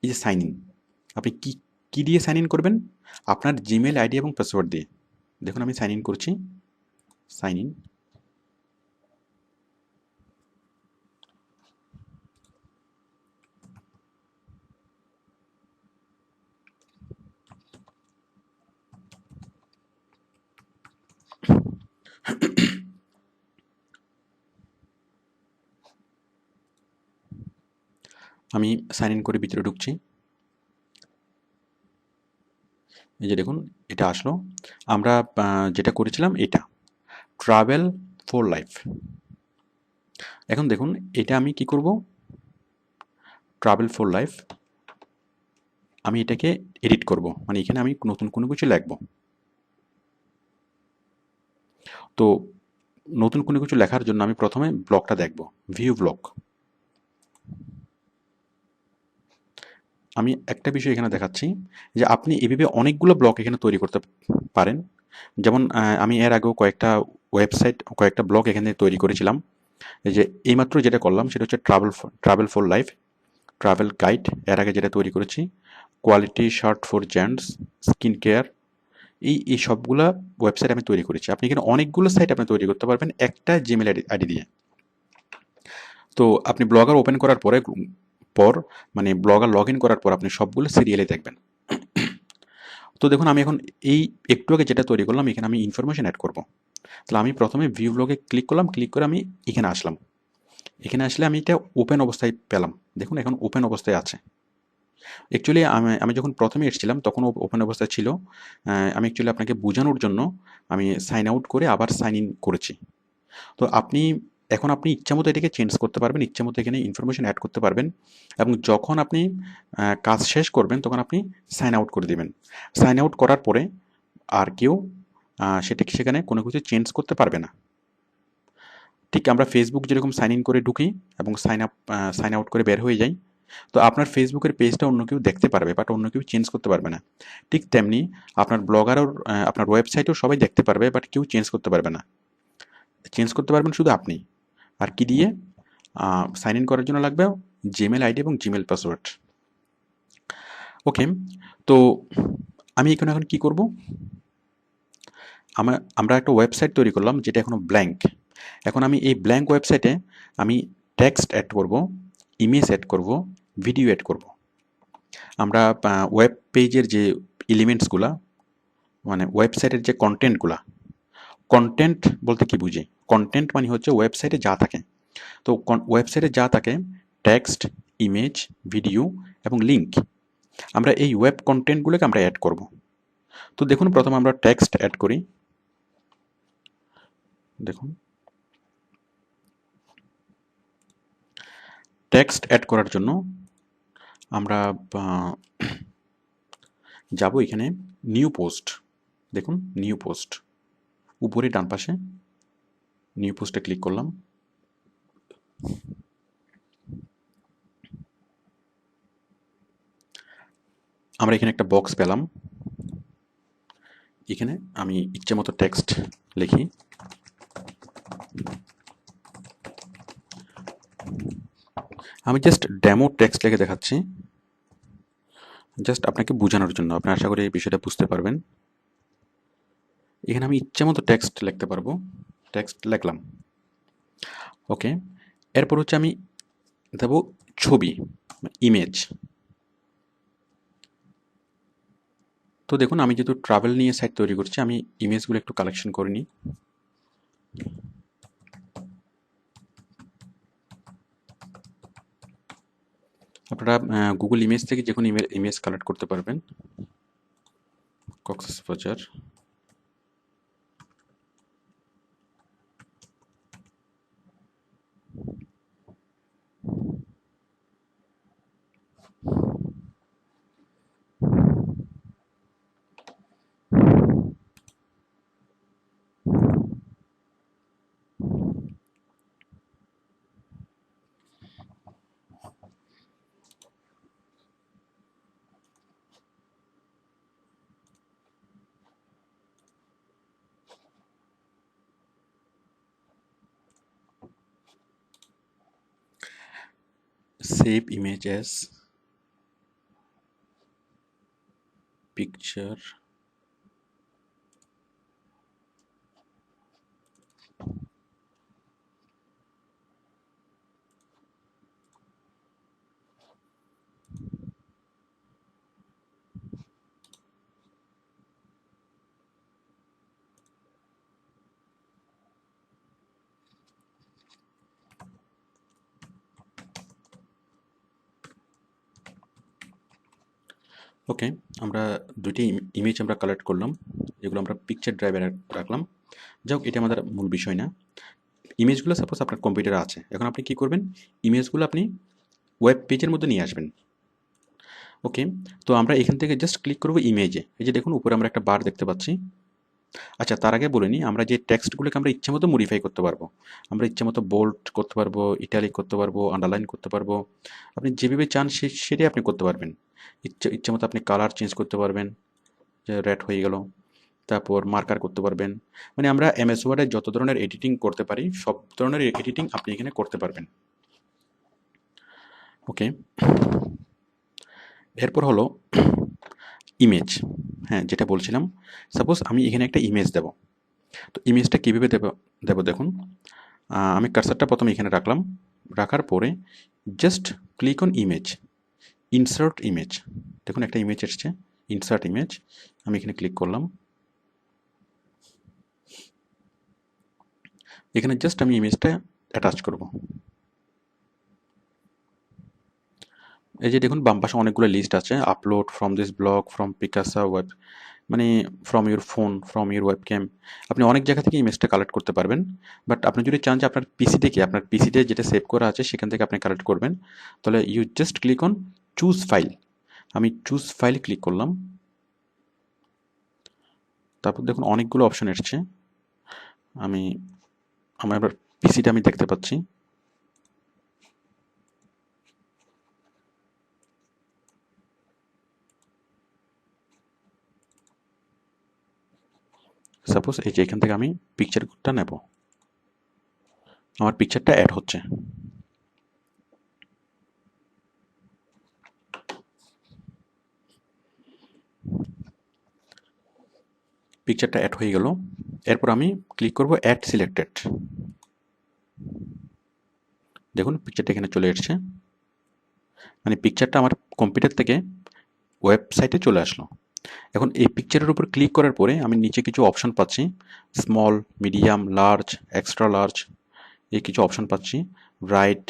এই যে সাইন ইন, আপনি কি দিয়ে সাইন ইন করবেন? আপনার জিমেল আইডি এবং পাসওয়ার্ড দিয়ে। দেখুন আমি সাইন ইন করছি, সাইন ইন। আমি সাইন ইন করে ভিতরে ঢুকছি। এই যে দেখুন এটা আসলো। আমরা যেটা করেছিলাম এটা ট্রাভেল ফর লাইফ। এখন দেখুন এটা আমি কি করব? ট্রাভেল ফর লাইফ, আমি এটাকে এডিট করব, মানে এখানে আমি নতুন কোনো কিছু লিখব। তো নতুন কোনো কিছু লেখার জন্য আমি প্রথমে ব্লগটা দেখব, ভিউ ব্লগ। আমি একটা বিষয় এখানে দেখাচ্ছি যে আপনি এভাবে অনেকগুলো ব্লগ এখানে তৈরি করতে পারেন। যেমন আমি এর আগেও কয়েকটা ব্লগ এখানে তৈরি করেছিলাম। এই যে এইমাত্র যেটা করলাম সেটা হচ্ছে travel for life, travel guide. এর আগে যেটা তৈরি করেছি quality shirt for gents, skin care, এই সবগুলা ওয়েবসাইট আমি তৈরি করেছি। আপনি এখানে অনেকগুলো সাইট আপনি তৈরি করতে পারবেন একটা জিমেল আইডি দিয়ে। তো আপনি ব্লগার ওপেন করার পর মানে ব্লগার লগ ইন করার পর আপনি সবগুলো সিরিয়ালে দেখবেন। তো দেখুন আমি এখন এই একটু আগে যেটা তৈরি করলাম এখানে আমি ইনফরমেশন অ্যাড করব। তাহলে আমি প্রথমে ভিউ ব্লগে ক্লিক করলাম, ক্লিক করে আমি এখানে আসলাম। এখানে আসলে আমি এটা ওপেন অবস্থায় পেলাম। দেখুন এখন ওপেন অবস্থায় আছে। অ্যাকচুয়ালি আমি যখন প্রথমে এসেছিলাম তখন ওপেন অবস্থায় ছিল। আমি অ্যাকচুয়ালি আপনাকে বোঝানোর জন্য আমি সাইন আউট করে আবার সাইন ইন করেছি। তো আপনি ইচ্ছামতো এটাকে চেঞ্জ করতে পারবেন, ইচ্ছামতো এখানে ইনফরমেশন অ্যাড করতে পারবেন, এবং যখন আপনি কাজ শেষ করবেন তখন আপনি সাইন আউট করে দিবেন। সাইন আউট করার পরে আর কেউ সেখানে কোনো কিছু চেঞ্জ করতে পারবে না। ঠিক আমরা ফেসবুক যেরকম সাইন ইন করে ঢুকি এবং সাইন আউট করে বের হয়ে যাই, তো আপনার ফেসবুকের পেজটা অন্য কেউ দেখতে পারবে, বাট অন্য কেউ চেঞ্জ করতে পারবে না। ঠিক তেমনি আপনার ব্লগারও আপনার ওয়েবসাইটেও সবাই দেখতে পারবে, বাট কেউ চেঞ্জ করতে পারবে না। চেঞ্জ করতে পারবেন শুধু আপনি। আর কি দিয়ে? সাইন ইন করার জন্য লাগবে জিমেল আইডি এবং জিমেল পাসওয়ার্ড। ওকে, তো আমি এখন কি করব? আমরা একটা ওয়েবসাইট তৈরি করলাম যেটা এখনো ব্ল্যাঙ্ক। এখন আমি এই ব্ল্যাঙ্ক ওয়েবসাইটে আমি টেক্সট অ্যাড করব, ইমেজ অ্যাড করব, ভিডিও অ্যাড করব। আমরা ওয়েব পেজের যে এলিমেন্টসগুলা, মানে ওয়েবসাইটের যে কন্টেন্ট বলতে কি বুঝি? কন্টেন্ট মানে হচ্ছে ওয়েবসাইটে যা থাকে। তো ওয়েবসাইটে যা থাকে টেক্সট, ইমেজ, ভিডিও এবং লিঙ্ক, আমরা এই ওয়েব কন্টেন্টগুলোকে আমরা অ্যাড করব। তো দেখুন প্রথমে আমরা টেক্সট অ্যাড করি। দেখুন টেক্সট অ্যাড করার জন্য আমরা যাব এখানে নিউ পোস্ট। দেখুন নিউ পোস্ট উপরে ডান পাশে নিউ পোস্টে ক্লিক করলাম। আমরা এখানে একটা বক্স পেলাম। এখানে আমি ইচ্ছে মতো টেক্সট লিখি। আমি জাস্ট ডেমো টেক্সট লিখে দেখাচ্ছি, জাস্ট আপনাকে বোঝানোর জন্য। আপনি আশা করি এই বিষয়টা বুঝতে পারবেন। এখানে আমি ইচ্ছে মতো টেক্সট লিখতে পারবো, টেক্সট লিখলাম। ওকে, এরপর হচ্ছে আমি দেবো ছবি, ইমেজ। তো দেখুন আমি যেহেতু ট্রাভেল নিয়ে সাইট তৈরি করছি, আমি ইমেজগুলো একটু কালেকশন করে নিই। আপনারা গুগল ইমেজ থেকে যে কোনো ইমেজ কালেক্ট করতে পারবেন। Cox's Bazar, save image as picture, okay. আমরা দুইটি ইমেজ আমরা কালেক্ট করলাম, যেগুলো আমরা পিকচার ড্রাইভে রাখলাম। যাই এটা আমাদের মূল বিষয় না। ইমেজগুলো সাপোজ আপনার কম্পিউটারে আছে, এখন আপনি কি করবেন, ইমেজগুলো আপনি ওয়েব পেজের মধ্যে নিয়ে আসবেন। ওকে, তো আমরা এখান থেকে জাস্ট ক্লিক করব ইমেজে। এই যে দেখুন উপরে আমরা একটা বার দেখতে পাচ্ছি। আচ্ছা, তার আগে বলে নিই, আমরা যে টেক্সটগুলোকে আমরা ইচ্ছে মতো মডিফাই করতে পারবো। আমরা ইচ্ছে মতো বোল্ড করতে পারবো, ইটালিক করতে পারবো, আন্ডারলাইন করতে পারবো। আপনি যেভাবে চান সেটাই আপনি করতে পারবেন। ইচ্ছে মতো আপনি কালার চেঞ্জ করতে পারবেন, যে রেড হয়ে গেল। তারপর মার্কার করতে পারবেন। মানে আমরা এমএস ওয়ার্ডে যত ধরনের এডিটিং করতে পারি, সব ধরনের এডিটিং আপনি এখানে করতে পারবেন। ওকে, এরপর হলো ইমেজ। হ্যাঁ, যেটা বলছিলাম, সাপোজ আমি এখানে একটা ইমেজ দেব। তো ইমেজটা কীভাবে দেব দেখুন। আমি কার্সারটা প্রথমে এখানে রাখলাম, রাখার পরে just click on image, insert image. দেখুন একটা ইমেজ এসছে, ইনসার্ট ইমেজ। আমি এখানে ক্লিক করলাম, এখানে জাস্ট আমি ইমেজটা অ্যাটাচ করব। এই যে দেখুন বাম পাশে অনেকগুলো লিস্ট আছে, upload from this blog, from Picasa web, মানে from your phone, from your webcam. আপনি অনেক জায়গা থেকে ইমেজটা কালেক্ট করতে পারবেন। বাট আপনি যদি চান যে আপনার পিসি থেকে, আপনার পিসিতে যেটা সেভ করা আছে সেখান থেকে আপনি কালেক্ট করবেন, তাহলে you just click on choose file. আমি চুজ ফাইল ক্লিক করলাম। তারপর দেখুন অনেকগুলো অপশন এসছে। আমার পিসিটা আমি দেখতে পাচ্ছি। সাপোজ এই যে এখান থেকে আমি পিকচারটা নেব, আমার পিকচারটা অ্যাড হচ্ছে। পিকচারটা অ্যাড হয়ে গেল। এরপর আমি ক্লিক করব অ্যাড সিলেক্টেড। দেখুন পিকচারটা এখানে চলে এসছে, মানে পিকচারটা আমার কম্পিউটার থেকে ওয়েবসাইটে চলে আসলো। এখন এই পিকচারের উপর ক্লিক করার পরে আমি নিচে কিছু অপশন পাচ্ছি, small, medium, large, extra large, এই কিছু অপশন পাচ্ছি। রাইট,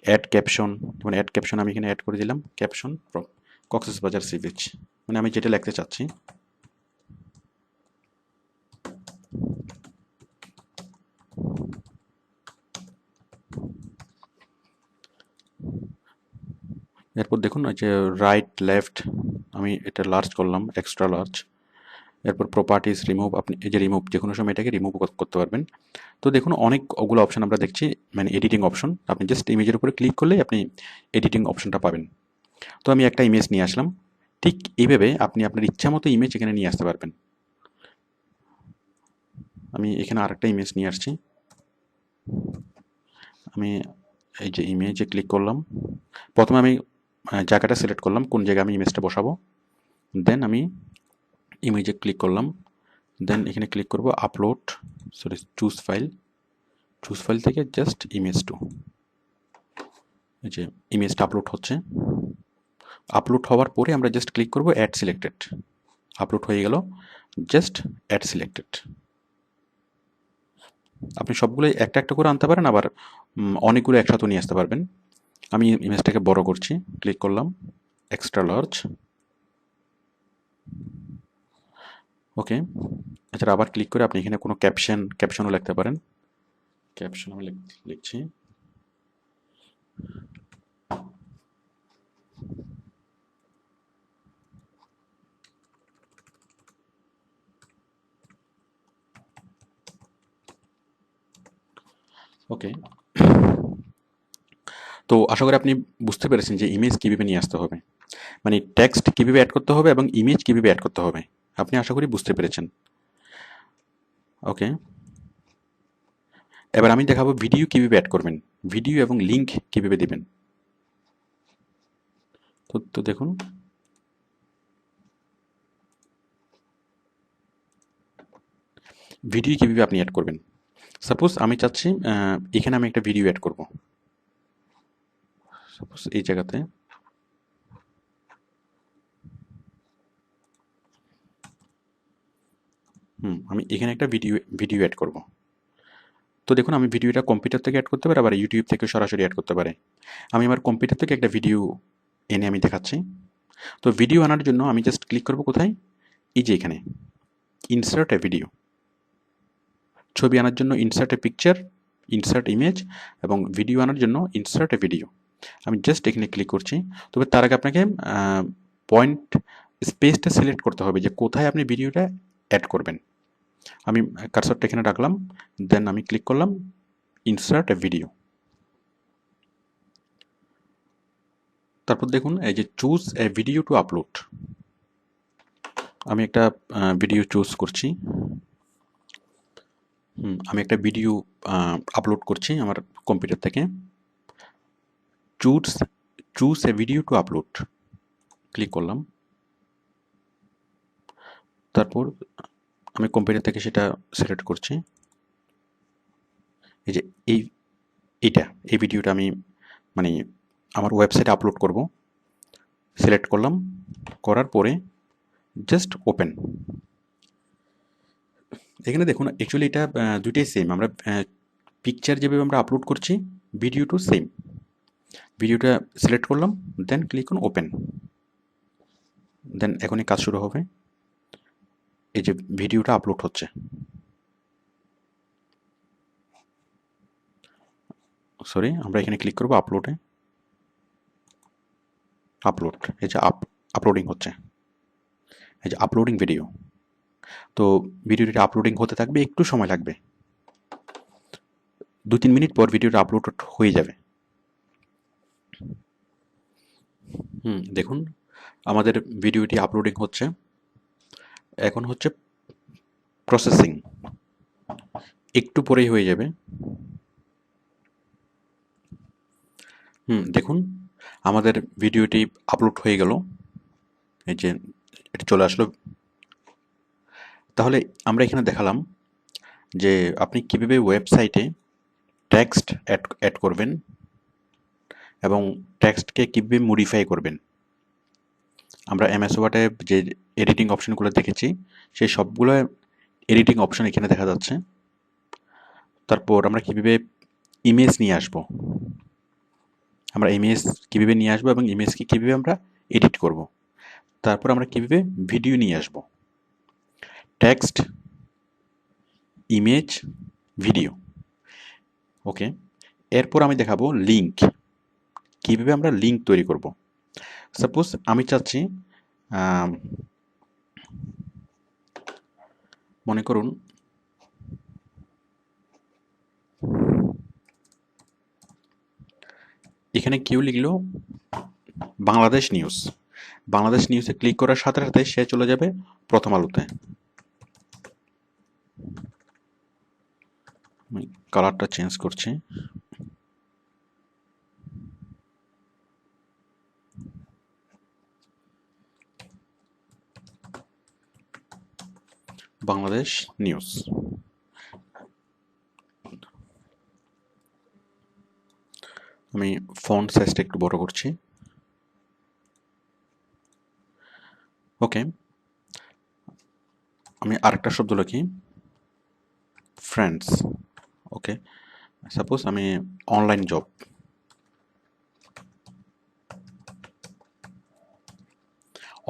অ্যাড ক্যাপশন, যেমন অ্যাড ক্যাপশন আমি এখানে অ্যাড করে দিলাম, caption from Cox's Bazar sea beach, মানে আমি যেটা লিখতে চাচ্ছি। এরপর দেখুন ওই যে রাইট লেফট, আমি এটা লার্জ করলাম, এক্সট্রা লার্জ। এরপর প্রপার্টিস, রিমুভ, আপনি এই যে রিমুভ যে কোনো সময় এটাকে রিমুভ করতে পারবেন। তো দেখুন অনেকগুলো অপশন আমরা দেখছি, মানে এডিটিং অপশন। আপনি জাস্ট ইমেজের উপরে ক্লিক করলেই আপনি এডিটিং অপশনটা পাবেন। তো আমি একটা ইমেজ নিয়ে আসলাম। ঠিক এইভাবে আপনি আপনার ইচ্ছা মতো ইমেজ এখানে নিয়ে আসতে পারবেন। আমি এখানে আরেকটা ইমেজ নিয়ে আসছি। আমি এই যে ইমেজে ক্লিক করলাম, প্রথমে আমি জায়গাটা সিলেক্ট করলাম কোন জায়গায় আমি ইমেজটা বসাবো। দেন আমি ইমেজে ক্লিক করলাম, দেন এখানে ক্লিক করব upload, sorry choose file. Choose file থেকে জাস্ট ইমেজ টু, এই যে ইমেজটা আপলোড হচ্ছে। আপলোড হওয়ার পরে আমরা জাস্ট ক্লিক করব অ্যাড সিলেক্টেড। আপলোড হয়ে গেল, জাস্ট অ্যাড সিলেক্টেড। আপনি সবগুলো একটা একটা করে আনতে পারেন, আবার অনেকগুলো একসাথে নিয়ে আসতে পারবেন। আমি ইমেজটাকে বড় করছি, ক্লিক করলাম এক্সট্রা লার্জ। ওকে, আচ্ছা আবার ক্লিক করে আপনি এখানে কোনো ক্যাপশনও লিখতে পারেন। ক্যাপশন আমি লিখছি। ওকে, তো আশা করি আপনি বুঝতে পেরেছেন যে ইমেজ কীভাবে নিয়ে আসতে হবে, মানে টেক্সট কীভাবে অ্যাড করতে হবে এবং ইমেজ কীভাবে অ্যাড করতে হবে। আপনি আশা করি বুঝতে পেরেছেন। ওকে, এবার আমি দেখাবো ভিডিও কীভাবে অ্যাড করবেন, ভিডিও এবং লিঙ্ক কীভাবে দেবেন। তো দেখুন ভিডিও কীভাবে আপনি অ্যাড করবেন। সাপোজ আমি চাচ্ছি এখানে আমি একটা ভিডিও অ্যাড করব। সাপোজ এই জায়গাতে আমি এখানে একটা ভিডিও অ্যাড করব। তো দেখুন আমি ভিডিওটা কম্পিউটার থেকে অ্যাড করতে পারি, আবার ইউটিউব থেকে সরাসরি অ্যাড করতে পারি। আমি আমার কম্পিউটার থেকে একটা ভিডিও এনে আমি দেখাচ্ছি। তো ভিডিও আনার জন্য আমি জাস্ট ক্লিক করব কোথায়, এই যে এখানে ইনসার্ট এ ভিডিও। ছবি আনার জন্য insert a picture, insert image, এবং ভিডিও আনার জন্য ইনসার্ট এ ভিডিও। আমি জাস্ট এখানে ক্লিক করছি। তবে তার আগে আপনাকে পয়েন্ট স্পেসটা সিলেক্ট করতে হবে যে কোথায় আপনি ভিডিওটা অ্যাড করবেন। আমি কার্সরটা এখানে রাখলাম, দেন আমি ক্লিক করলাম ইনসার্ট এ ভিডিও। তারপর দেখুন এই যে choose a video to upload. আমি একটা ভিডিও চুজ করছি। আমি একটা ভিডিও আপলোড করছি আমার কম্পিউটার থেকে। Choose a video to upload click করলাম। তারপর আমি কম্পিউটার থেকে সেটা সিলেক্ট করছি। এই যে এই ভিডিওটা আমি মানে আমার ওয়েবসাইটে আপলোড করব। সিলেক্ট করলাম, করার পরে জাস্ট ওপেন। এখানে দেখুন অ্যাকচুয়ালি এটা দুইটাই সেম। আমরা পিকচার যেভাবে আমরা আপলোড করছি, ভিডিও টু সেম। ভিডিওটা সিলেক্ট করলাম, দেন ক্লিক অন ওপেন। দেন এখনই কাজ শুরু হবে। এই যে ভিডিওটা আপলোড হচ্ছে। সরি, আমরা এখানে ক্লিক করব আপলোডে। আপলোড, এই যে আপলোডিং হচ্ছে, এই যে আপলোডিং ভিডিও। তো ভিডিওটা আপলোডিং হতে থাকবে, একটু সময় লাগবে, 2-3 মিনিট পর ভিডিওটা আপলোড হয়ে যাবে। দেখুন আমাদের ভিডিওটি আপলোডিং হচ্ছে। এখন হচ্ছে প্রসেসিং, একটু পরেই হয়ে যাবে। দেখুন আমাদের ভিডিওটি আপলোড হয়ে গেল। এই যে এটা চলে আসলো। তাহলে আমরা এখানে দেখালাম যে আপনি কীভাবে ওয়েবসাইটে টেক্সট অ্যাড করবেন এবং টেক্সটকে কীভাবে মডিফাই করবেন। আমরা এমএস ওয়ার্ডে যে এডিটিং অপশনগুলো দেখেছি, সেই সবগুলো এডিটিং অপশন এখানে দেখা যাচ্ছে। তারপর আমরা কীভাবে ইমেজ নিয়ে আসব, এবং ইমেজকে কীভাবে আমরা এডিট করব। তারপর আমরা কীভাবে ভিডিও নিয়ে আসব, টেক্সট, ইমেজ, ভিডিও। ওকে, এরপর আমি দেখাবো লিঙ্ক, কীভাবে আমরা লিঙ্ক তৈরি করব। সাপোজ আমি চাচ্ছি মনে করুন এখানে কেউ লিখলো বাংলাদেশ নিউজ। বাংলাদেশ নিউজে ক্লিক করার সাথে সাথে সে চলে যাবে প্রথম আলোতে। আমি কালারটা চেঞ্জ করছি। বাংলাদেশ নিউজ। আমি ফন্ট সাইজটা একটু বড় করছি। ওকে, আমি আরেকটা শব্দ লিখি, ফ্রেন্ডস। ওকে, সাপোজ আমি অনলাইন জব।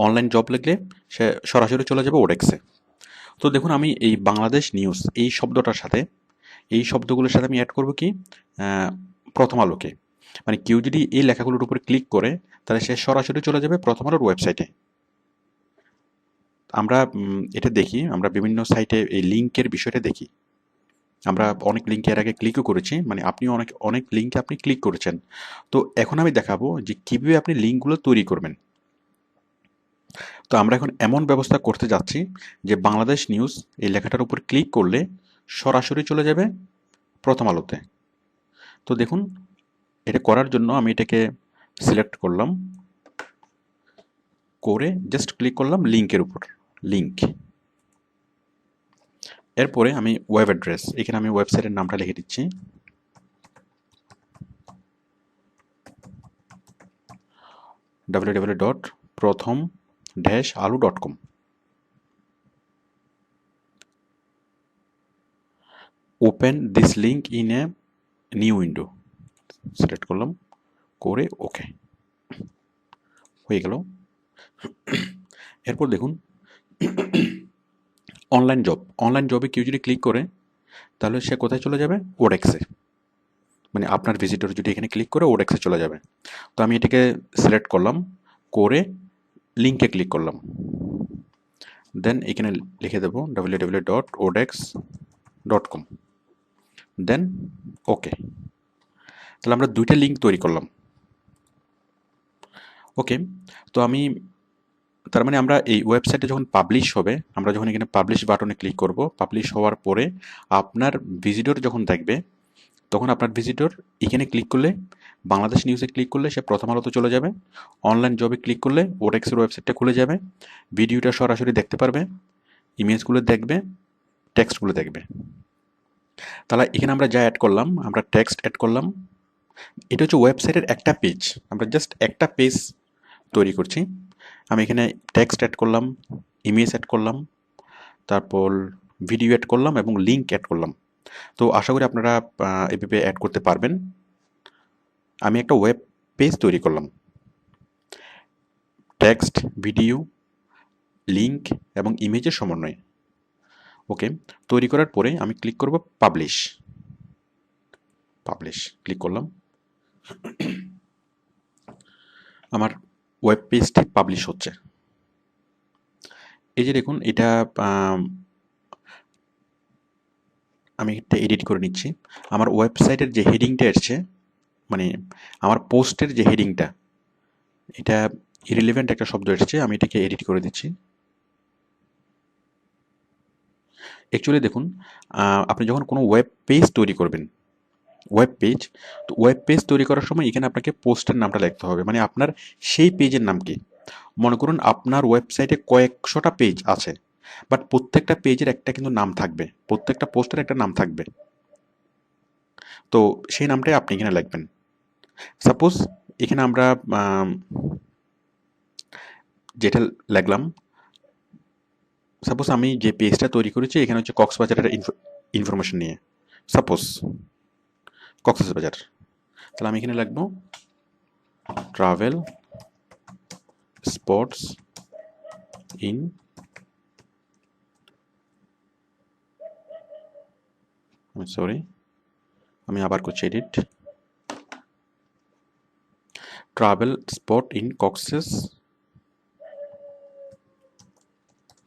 অনলাইন জব লিখলে সে সরাসরি চলে যাবে ওডেক্সে। তো দেখুন আমি এই বাংলাদেশ নিউজ এই শব্দটার সাথে, এই শব্দগুলোর সাথে আমি অ্যাড করব কি প্রথম আলোকে। মানে কেউ যদি এই লেখাগুলোর উপরে ক্লিক করে তাহলে সে সরাসরি চলে যাবে প্রথম আলোর ওয়েবসাইটে। আমরা এটা দেখি, আমরা বিভিন্ন সাইটে এই লিঙ্কের বিষয়টা দেখি। আমরা অনেক লিঙ্কে এর আগে ক্লিকও করেছি, মানে আপনিও অনেক লিঙ্কে আপনি ক্লিক করেছেন। তো এখন আমি দেখাবো যে কীভাবে আপনি লিঙ্কগুলো তৈরি করবেন। তো আমরা এখন এমন ব্যবস্থা করতে যাচ্ছি যে বাংলাদেশ নিউজ এই লেখাটার উপর ক্লিক করলে সরাসরি চলে যাবে প্রথম আলোতে। তো দেখুন এটা করার জন্য আমি এটাকে সিলেক্ট করলাম, করে জাস্ট ক্লিক করলাম লিঙ্কের উপর, লিঙ্ক। এরপরে আমি ওয়েব অ্যাড্রেস, এখানে আমি ওয়েবসাইটের নামটা লিখে দিচ্ছি, www.prothom-alu.com। Open this link in a new window, select করলাম, করে ওকে হয়ে গেল। এরপর দেখুন অনলাইন জবে কেউ যদি ক্লিক করে তাহলে সে কোথায় চলে যাবে? ওডেক্সে, মানে আপনার ভিজিটর যদি এখানে ক্লিক করে ওডেক্সে চলে যাবে। তো আমি এটাকে সিলেক্ট করলাম, করে লিঙ্কে ক্লিক করলাম, দেন এখানে লিখে দেবো www.odex.com, দেন ওকে। তাহলে আমরা দুইটা লিঙ্ক তৈরি করলাম। ওকে, তো আমি তার মানে আমরা এই ওয়েবসাইটে যখন পাবলিশ হবে, আমরা যখন এখানে পাবলিশ বাটনে ক্লিক করব, পাবলিশ হওয়ার পরে আপনার ভিজিটর যখন দেখবে, তখন আপনার ভিজিটর এখানে ক্লিক করলে, বাংলাদেশ নিউজে ক্লিক করলে সে প্রথম আলোতে চলে যাবে, অনলাইন জবে ক্লিক করলে ওডেক্সের ওয়েবসাইটটা খুলে যাবে, ভিডিওটা সরাসরি দেখতে পারবে, ইমেজগুলো দেখবে, টেক্সটগুলো দেখবে। তাহলে এখানে আমরা যা অ্যাড করলাম, আমরা টেক্সট অ্যাড করলাম, এটা হচ্ছে ওয়েবসাইটের একটা পেজ, আমরা জাস্ট একটা পেজ তৈরি করছি। আমি এখানে টেক্সট অ্যাড করলাম, ইমেজ অ্যাড করলাম, তারপর ভিডিও অ্যাড করলাম এবং লিঙ্ক অ্যাড করলাম। তো আশা করি আপনারা এভাবে অ্যাড করতে পারবেন। আমি একটা ওয়েব পেজ তৈরি করলাম, টেক্সট, ভিডিও, লিঙ্ক এবং ইমেজের সমন্বয়ে। ওকে, তৈরি করার পরে আমি ক্লিক করব পাবলিশ, ক্লিক করলাম, আমার ওয়েব পেজটি পাবলিশ হচ্ছে। এই যে দেখুন, এটা আমি এটা এডিট করে নিচ্ছি। আমার ওয়েবসাইটের যে হেডিংটা এসছে, মানে আমার পোস্টের যে হেডিংটা, এটা ইরিলেভেন্ট একটা শব্দ এসছে, আমি এটাকে এডিট করে দিচ্ছি। অ্যাকচুয়ালি দেখুন, আপনি যখন কোনো ওয়েব পেজ তৈরি করবেন, ওয়েব পেজ তৈরি করার সময় এখানে আপনাকে পোস্টের নামটা লিখতে হবে, মানে আপনার সেই পেজের নাম কি। মনে করুন আপনার ওয়েবসাইটে কয়েকশোটা পেজ আছে, বাট প্রত্যেকটা পেজের একটা কিন্তু নাম থাকবে, প্রত্যেকটা পোস্টের একটা নাম থাকবে। তো সেই নামটাই আপনি এখানে লিখবেন। সাপোজ এখানে আমরা যেটা লিখলাম, সাপোজ আমি যে পেজটা তৈরি করেছি এখানে হচ্ছে কক্সবাজারের ইনফরমেশন নিয়ে, সাপোজ কক্সবাজার, তাহলে আমি এখানে লিখবো ট্রাভেল স্পটস ইন আমি আবার করছি edit, travel spot in Cox's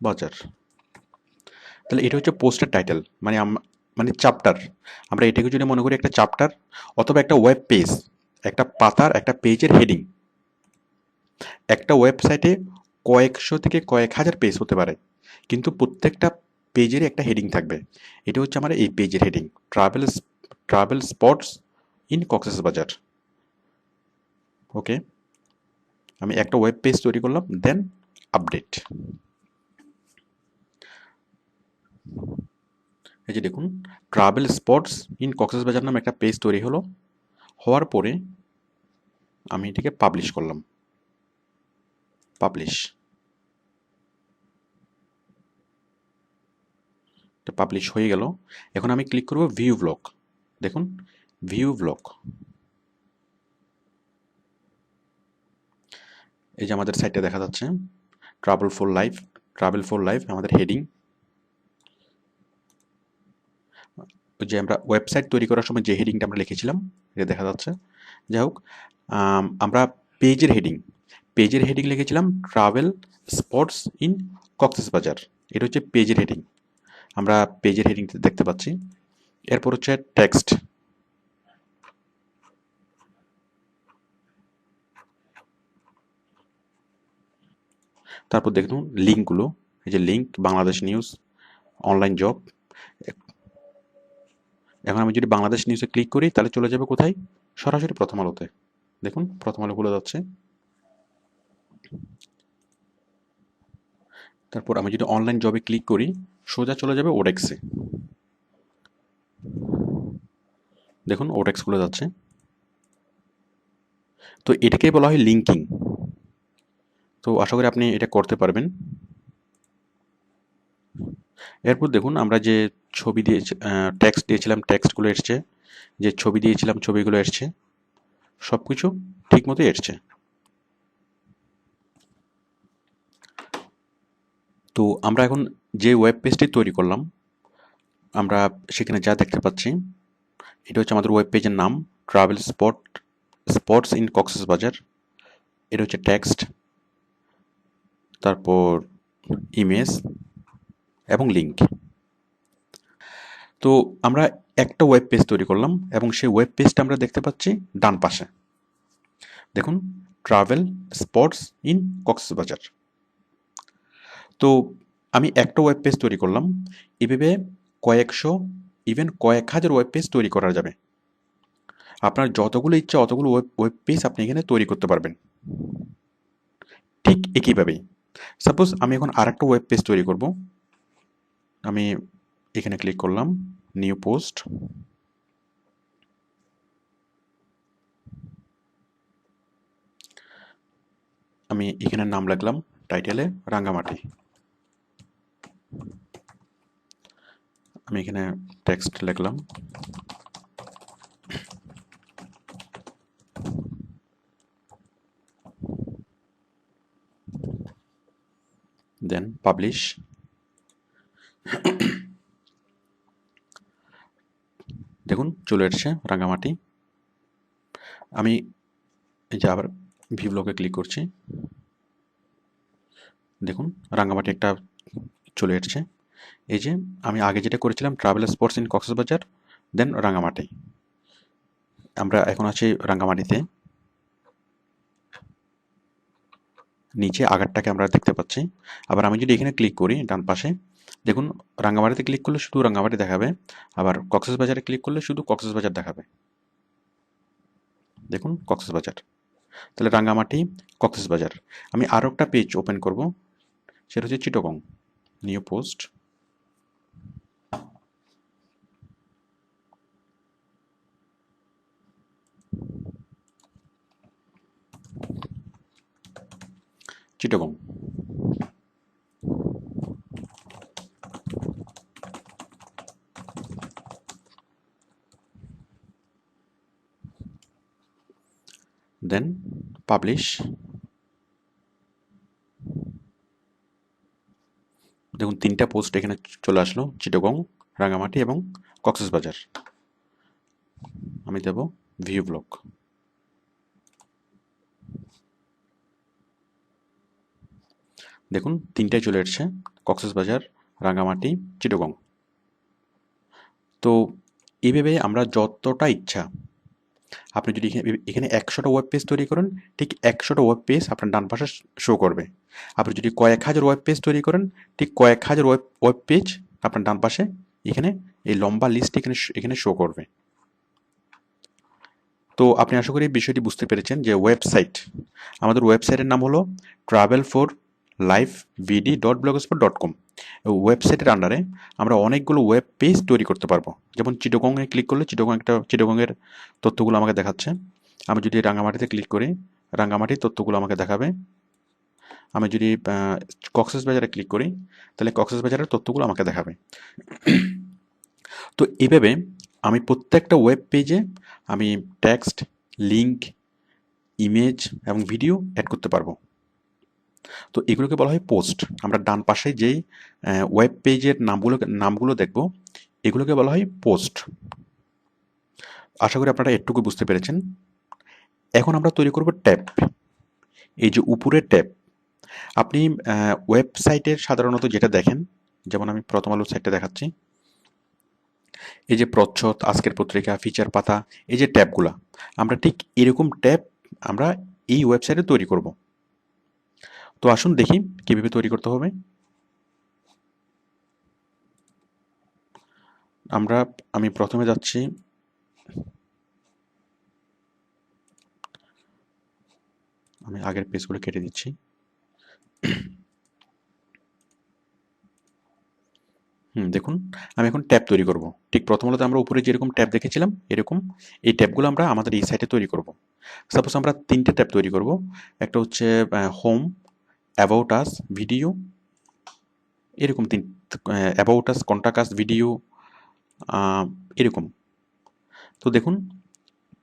বাজার। তাহলে এটা হচ্ছে পোস্টের টাইটেল, মানে চ্যাপ্টার। আমরা এটাকে যদি মনে করি একটা চ্যাপ্টার অথবা একটা ওয়েব পেজ, একটা পাতার একটা পেজের হেডিং। একটা ওয়েবসাইটে কয়েকশো থেকে কয়েক হাজার পেজ হতে পারে, কিন্তু প্রত্যেকটা পেজের একটা হেডিং থাকবে। এটা হচ্ছে আমার এই পেজের heading, travel spots in Cox's Bazar. Okay, আমি একটা ওয়েব পেজ তৈরি করলাম, দেন আপডেট। এই যে দেখুন, ট্রাভেল স্পটস ইন কক্সবাজার নামে একটা পেজ তৈরি হলো। হওয়ার পরে আমি এটাকে পাবলিশ করলাম, পাবলিশ হয়ে গেল। এখন আমি ক্লিক করব ভিউ ব্লগ। দেখুন, ভিউ ব্লগ, এই যে আমাদের সাইটে দেখা যাচ্ছে ট্রাভেল ফর লাইফ আমাদের হেডিং। যে আমরা ওয়েবসাইট তৈরি করার সময় যে হেডিংটা আমরা লিখেছিলাম এটা দেখা যাচ্ছে। যাই হোক, আমরা পেজের হেডিং লিখেছিলাম ট্রাভেল স্পটস ইন কক্সবাজার, এটা হচ্ছে পেজের হেডিং, আমরা পেজের হেডিং দেখতে পাচ্ছি। এরপর হচ্ছে টেক্সট, তারপর দেখুন লিঙ্কগুলো, এই যে link, Bangladesh news, online job. এখন আমি যদি বাংলাদেশ নিউজে ক্লিক করি তাহলে চলে যাবে কোথায়? সরাসরি প্রথম আলোতে। দেখুন প্রথম আলো খুলে যাচ্ছে। তারপর আমি যদি অনলাইন জবে ক্লিক করি সোজা চলে যাবে ওডেক্সে। দেখুন ওডেক্স খুলে যাচ্ছে। তো এটাকেই বলা হয় লিঙ্কিং। তো আশা করি আপনি এটা করতে পারবেন। এরপর দেখুন আমরা যে ছবি দিয়ে টেক্সট দিয়েছিলাম টেক্সটগুলো এসছে, যে ছবি দিয়েছিলাম ছবিগুলো এসছে, সব কিছু ঠিক মতোই এসছে। তো আমরা এখন যে ওয়েব পেজটি তৈরি করলাম আমরা সেখানে যা দেখতে পাচ্ছি এটা হচ্ছে আমাদের ওয়েব পেজের নাম, ট্রাভেল স্পটস ইন কক্সবাজার। এটা হচ্ছে টেক্সট, তারপর ইমেজ এবং লিঙ্ক। তো আমরা একটা ওয়েব পেজ তৈরি করলাম এবং সেই ওয়েব পেজটা আমরা দেখতে পাচ্ছি ডান পাশে। দেখুন ট্রাভেল স্পটস ইন কক্সবাজার। তো আমি একটা ওয়েব পেজ তৈরি করলাম, এভাবে কয়েকশো ইভেন কয়েক হাজার ওয়েব পেজ তৈরি করা যাবে। আপনার যতগুলো ইচ্ছা অতগুলো ওয়েব পেজ আপনি এখানে তৈরি করতে পারবেন। ঠিক একইভাবেই সাপোজ আমি এখন আরেকটা ওয়েব পেজ তৈরি করব। আমি এখানে ক্লিক করলাম, নিউ পোস্ট। আমি এখানে নাম লিখলাম টাইটেলে রাঙ্গামাটি। আমি এখানে টেক্সট লিখলাম, দেন পাবলিশ। দেখুন চলে এসছে রাঙ্গামাটি। আমি এই যে আবার ভিউ ব্লগে ক্লিক করছি, দেখুন রাঙ্গামাটি একটা চলে এসছে। এই যে আমি আগে যেটা করেছিলাম ট্রাভেল স্পটস ইন কক্সবাজার, দেন রাঙ্গামাটি। আমরা এখন আছি রাঙ্গামাটিতে। নিচে আগারটাকে আমরা দেখতে পাচ্ছি। আবার আমি যদি এখানে ক্লিক করি ডান পাশে, দেখুন রাঙ্গামাটিতে ক্লিক করলে শুধু রাঙ্গামাটি দেখাবে, আবার কক্সবাজারে ক্লিক করলে শুধু কক্সবাজার দেখাবে। দেখুন কক্সবাজার, তাহলে রাঙ্গামাটি কক্সবাজার। আমি আরও একটা পেজ ওপেন করব, সেটা হচ্ছে চিটাগং, নিউ পোস্ট। চিটাগং। দেন পাবলিশ। দেখুন তিনটা পোস্ট এখানে চলে আসলো, চিটাগং, রাঙ্গামাটি এবং কক্সবাজার। আমি দেব ভিউ ব্লগ। দেখুন তিনটাই চলে এসছে, কক্সবাজার, রাঙ্গামাটি, চিটাগং। তো এইভাবে আমরা যতটা ইচ্ছা, আপনি যদি এখানে 100টা ওয়েব পেজ তৈরি করেন ঠিক 100টা ওয়েব পেজ আপনার ডান পাশে শো করবে। আপনি যদি কয়েক হাজার ওয়েব পেজ তৈরি করেন ঠিক কয়েক হাজার ওয়েব পেজ আপনার ডান পাশে এখানে এই লম্বা লিস্ট এখানে শো করবে। তো আপনি আশা করি বিষয়টি বুঝতে পেরেছেন যে ওয়েবসাইট, আমাদের ওয়েবসাইটের নাম হলো travel4livevd.blogspot.com। ওয়েবসাইটের আন্ডারে আমরা অনেকগুলো ওয়েব পেজ তৈরি করতে পারবো। যেমন চিটাগংয়ে ক্লিক করলে চিটাগংয়ের তথ্যগুলো আমাকে দেখাচ্ছে। আমি যদি রাঙ্গামাটিতে ক্লিক করি রাঙ্গামাটির তথ্যগুলো আমাকে দেখাবে। আমি যদি কক্সবাজারে ক্লিক করি তাহলে কক্সবাজারের তথ্যগুলো আমাকে দেখাবে। তো এইভাবে আমি প্রত্যেকটা ওয়েব পেজে আমি টেক্সট, লিঙ্ক, ইমেজ এবং ভিডিও অ্যাড করতে পারবো। তো এগুলোকে বলা হয় পোস্ট। আমরা ডান পাশে যেই ওয়েব পেজের নামগুলো দেখব এগুলোকে বলা হয় পোস্ট। আশা করি আপনারা একটুকু বুঝতে পেরেছেন। এখন আমরা তৈরি করব ট্যাব। এই যে উপরের ট্যাব, আপনি ওয়েবসাইটের সাধারণত যেটা দেখেন, যেমন আমি প্রথম আলো সাইটটা দেখাচ্ছি, এই যে প্রচ্ছদ, আজকের পত্রিকা, ফিচার পাতা, এই যে ট্যাবগুলা, আমরা ঠিক এরকম ট্যাব আমরা এই ওয়েবসাইটে তৈরি করব। তো আসুন দেখি কিভাবে তৈরি করতে হবে। আমি প্রথমে যাচ্ছি, আমি আগের পেজগুলো কেটে দিচ্ছি। দেখুন আমি এখন ট্যাব তৈরি করব। ঠিক প্রথমত আমরা উপরে যেরকম ট্যাব দেখেছিলাম এরকম এই ট্যাবগুলো আমরা আমাদের এই সাইটে তৈরি করব। সাপোজ আমরা 3টে ট্যাব তৈরি করব। একটা হচ্ছে হোম, অ্যাবাউট আস, ভিডিও, এরকম about us, contact us, video, এরকম। তো দেখুন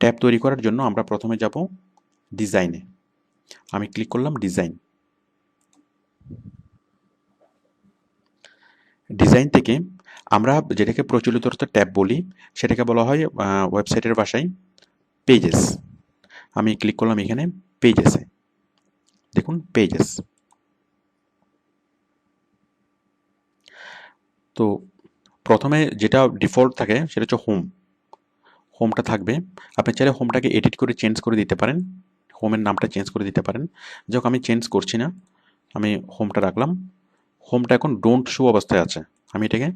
ট্যাব তৈরি করার জন্য আমরা প্রথমে যাব ডিজাইনে। আমি ক্লিক করলাম ডিজাইন। ডিজাইন থেকে আমরা যেটাকে প্রচলিত ট্যাব বলি সেটাকে বলা হয় ওয়েবসাইটের ভাষায় পেজেস। আমি ক্লিক করলাম এখানে পেজেসে। দেখুন পেজেস। তো প্রথমে যেটা ডিফল্ট থাকে সেটা হচ্ছে হোম। হোমটা থাকবে। আপনি চাইলে হোমটাকে এডিট করে চেঞ্জ করে দিতে পারেন, হোমের নামটা চেঞ্জ করে দিতে পারেন। যাক আমি চেঞ্জ করছি না, আমি হোমটা রাখলাম। হোমটা এখন ডোন্ট শো অবস্থায় আছে। আমি এটাকে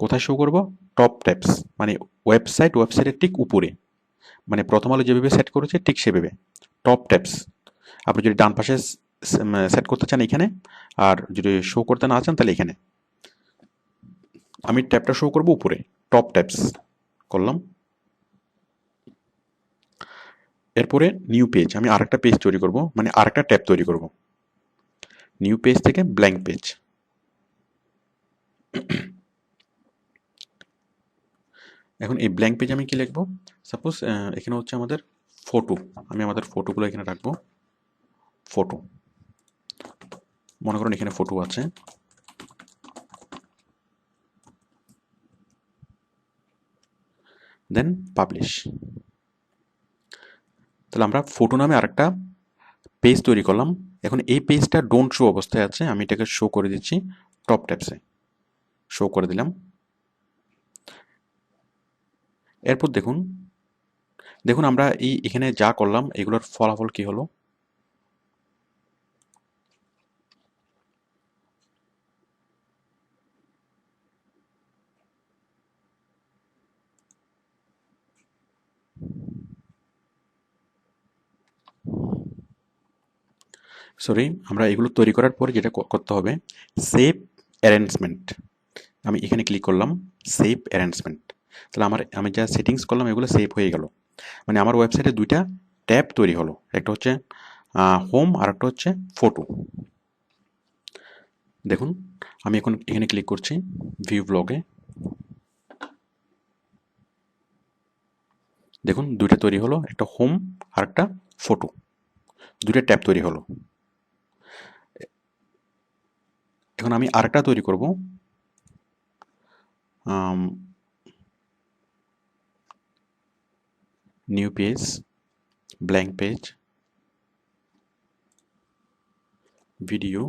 কোথায় শো করব? টপ ট্যাবস, মানে ওয়েবসাইটের ঠিক উপরে, মানে প্রথম আলো যেভাবে সেট করেছে ঠিক সেভাবে টপ ট্যাবস। আপনি যদি ডান পাশে সেট করতে চান এখানে, আর যদি শো করতে না চান তাহলে এখানে। আমি ট্যাবটা শো করব উপরে, টপ ট্যাবস করলাম। এরপরে নিউ পেজ, আমি আরেকটা পেজ তৈরি করব, মানে আরেকটা ট্যাব তৈরি করব। নিউ পেজ থেকে ব্ল্যাঙ্ক পেজ। এখন এই ব্ল্যাঙ্ক পেজ আমি কি লিখবো? সাপোজ এখানে হচ্ছে আমাদের ফটো, আমি আমাদের ফটোগুলো এখানে রাখবো। ফটো, মনে করুন এখানে ফটো আছে। দেন পাবলিশ। তাহলে আমরা ফটো নামে আরেকটা পেজ তৈরি করলাম। এখন এই পেজটা ডোন্ট শো অবস্থায় আছে, আমি এটাকে শো করে দিচ্ছি টপ ট্যাবসে। শো করে দিলাম। এরপর দেখুন, দেখুন আমরা এখানে যা করলাম এগুলোর ফলাফল কি হলো। সরি, আমরা এগুলো তৈরি করার পরে যেটা করতে হবে, সেভ অ্যারেঞ্জমেন্ট। আমি এখানে ক্লিক করলাম সেভ অ্যারেঞ্জমেন্ট। তাহলে আমি যা সেটিংস করলাম এগুলো সেভ হয়ে গেল। মানে আমার ওয়েবসাইটে দুইটা ট্যাব তৈরি হলো, একটা হচ্ছে হোম আর একটা হচ্ছে ফটো। দেখুন আমি এখন এখানে ক্লিক করছি ভিউ ব্লগে। দেখুন দুইটা তৈরি হলো, একটা হোম আর একটা ফটো, দুইটা ট্যাব তৈরি হলো। এখন আমি আরেকটা তৈরি করব। New page, blank page, video,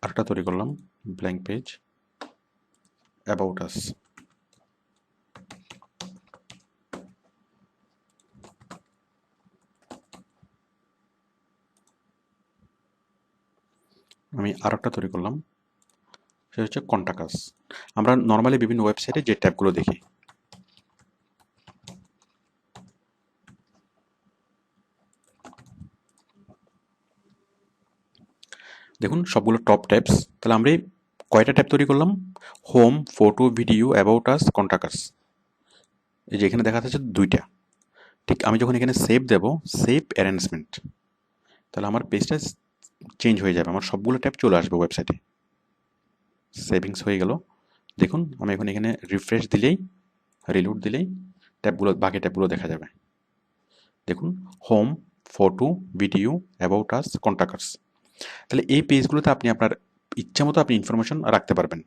আরেকটা তৈরি করলাম ব্ল্যাঙ্ক পেজ, অ্যাবাউট আস। আমি আরেকটা তৈরি করলাম, সেটা হচ্ছে কন্টাক্ট আস। আমরা নর্মালি বিভিন্ন ওয়েবসাইটে যে ট্যাবগুলো দেখি। দেখুন সবগুলো টপ ট্যাবস। তাহলে আমরা কয়টা ট্যাব তৈরি করলাম? Home, photo, video, about us, contact আস। এই যে এখানে দেখা যাচ্ছে দুইটা। ঠিক আমি যখন এখানে সেভ দেব, সেভ অ্যারেঞ্জমেন্ট, তাহলে আমার পেজটা চেঞ্জ হয়ে যাবে, আমার সবগুলো ট্যাব চলে আসবে ওয়েবসাইটে। সেভিংস হয়ে গেল। দেখুন আমি এখন এখানে রিফ্রেশ দিলেই, রিলোড দিলেই ট্যাবগুলো, বাকি ট্যাবগুলো দেখা যাবে। দেখুন home, photo, video, about us, contact আস। তাহলে এই পেজগুলোতে আপনি আপনার ইচ্ছা মতো আপনি ইনফরমেশন রাখতে পারবেন।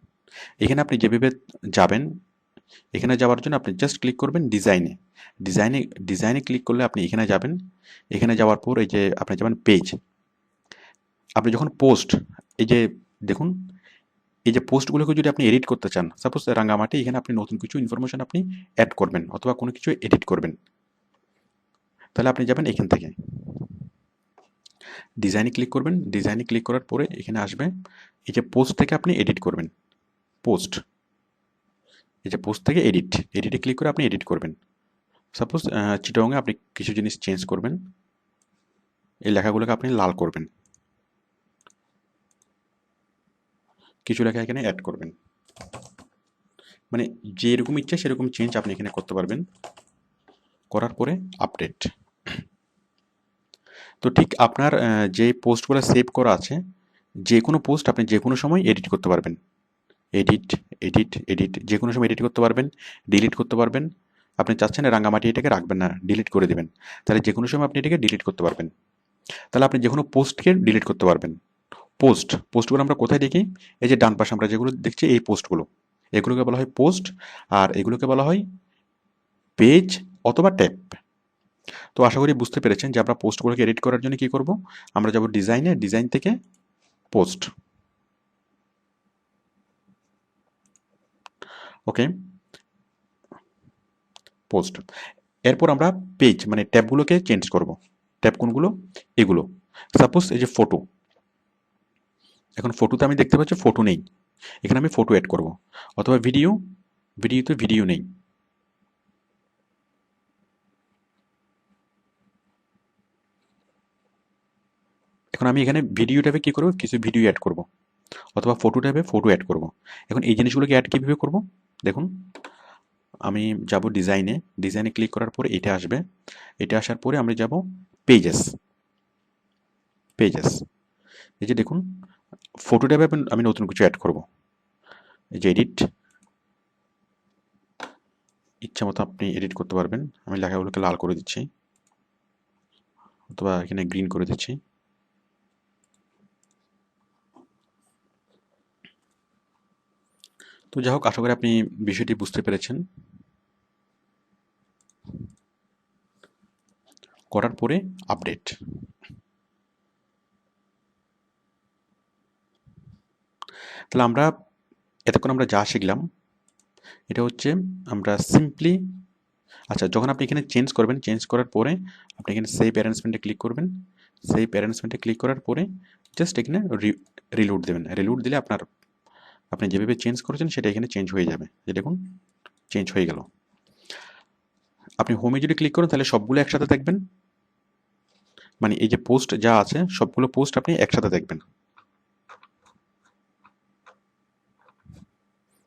এখানে আপনি যেভাবে যাবেন, এখানে যাওয়ার জন্য আপনি জাস্ট ক্লিক করবেন ডিজাইনে। ডিজাইনে ক্লিক করলে আপনি এখানে যাবেন। এখানে যাওয়ার পর এই যে আপনি যাবেন পেজ। আপনি যখন পোস্ট, এই যে দেখুন, এই যে পোস্টগুলোকে যদি আপনি এডিট করতে চান, সাপোজ রাঙ্গামাটি, এখানে আপনি নতুন কিছু ইনফরমেশন আপনি অ্যাড করবেন অথবা কোনো কিছু এডিট করবেন, তাহলে আপনি যাবেন এখান থেকে ডিজাইনে ক্লিক করবেন। ডিজাইনে ক্লিক করার পরে এখানে আসবে এই যে পোস্ট থেকে আপনি এডিট করবেন। পোস্ট, এই যে পোস্ট থেকে এডিটে ক্লিক করে আপনি এডিট করবেন। সাপোজ চিটাগংয়ে আপনি কিছু জিনিস চেঞ্জ করবেন, এই লেখাগুলোকে আপনি লাল করবেন, কিছু লেখা এখানে অ্যাড করবেন, মানে যেরকম ইচ্ছা সেরকম চেঞ্জ আপনি এখানে করতে পারবেন। করার পরে আপডেট। তো ঠিক আপনার যে পোস্টগুলো সেভ করা আছে, যে কোনো পোস্ট আপনি যে কোনো সময় এডিট করতে পারবেন। এডিট, এডিট যে কোনো সময় এডিট করতে পারবেন, ডিলিট করতে পারবেন। আপনি চাচ্ছেন রাঙামাটি এটাকে রাখবেন না, ডিলিট করে দেবেন, তাহলে যে কোনো সময় আপনি এটাকে ডিলিট করতে পারবেন। তাহলে আপনি যে কোনো পোস্টকে ডিলিট করতে পারবেন। পোস্টগুলো আমরা কোথায় দেখি? এই যে ডান পাশে আমরা যেগুলো দেখছি এই পোস্টগুলো, এগুলোকে বলা হয় পোস্ট, আর এগুলোকে বলা হয় পেজ অথবা ট্যাব। তো আশা করি বুঝতে পেরেছেন যে আমরা পোস্টগুলোকে এডিট করার জন্য কি করব। আমরা যাব ডিজাইনে, ডিজাইন থেকে পোস্ট। ওকে, পোস্ট। এরপর আমরা পেজ মানে ট্যাবগুলোকে চেঞ্জ করব। ট্যাব কোনগুলো? এগুলো। সাপোজ এই যে ফটো, এখন ফটোতে আমি দেখতে পাচ্ছি ফটো নেই, এখানে আমি ফটো অ্যাড করব। অথবা ভিডিওতে ভিডিও নেই, এখন আমি এখানে ভিডিও ট্যাবে কি করব, কিছু ভিডিও অ্যাড করব। অথবা ফটো ট্যাবে ফটো অ্যাড করব। এখন এই জিনিসগুলোকে অ্যাড কীভাবে করব দেখুন। আমি যাব ডিজাইনে ক্লিক করার পরে এটা আসবে, এটা আসার পরে আমি যাব পেজেস। পেজেস, এই যে দেখুন ফটো ট্যাবে আমি নতুন কিছু অ্যাড করব। এই যে এডিট, ইচ্ছা মতো আপনি এডিট করতে পারবেন। আমি লেখাগুলোকে লাল করে দিচ্ছি অথবা এখানে গ্রিন করে দিচ্ছি। তো যাই হোক, আশা করি আপনি বিষয়টি বুঝতে পেরেছেন। করার পরে আপডেট। তাহলে আমরা এতক্ষণ আমরা যা শিখলাম এটা হচ্ছে আমরা সিম্পলি, আচ্ছা যখন আপনি এখানে চেঞ্জ করবেন, চেঞ্জ করার পরে আপনি এখানে সেভ অ্যারেঞ্জমেন্টে ক্লিক করবেন। সেভ অ্যারেঞ্জমেন্টে ক্লিক করার পরে জাস্ট এখানে রিলোড দেবেন। রিলোড দিলে আপনি যেভাবে চেঞ্জ করেছেন সেটা এখানে চেঞ্জ হয়ে যাবে। যে দেখুন চেঞ্জ হয়ে গেল। আপনি হোমে যদি ক্লিক করেন তাহলে সবগুলো একসাথে দেখবেন, মানে এই যে পোস্ট যা আছে সবগুলো পোস্ট আপনি একসাথে দেখবেন।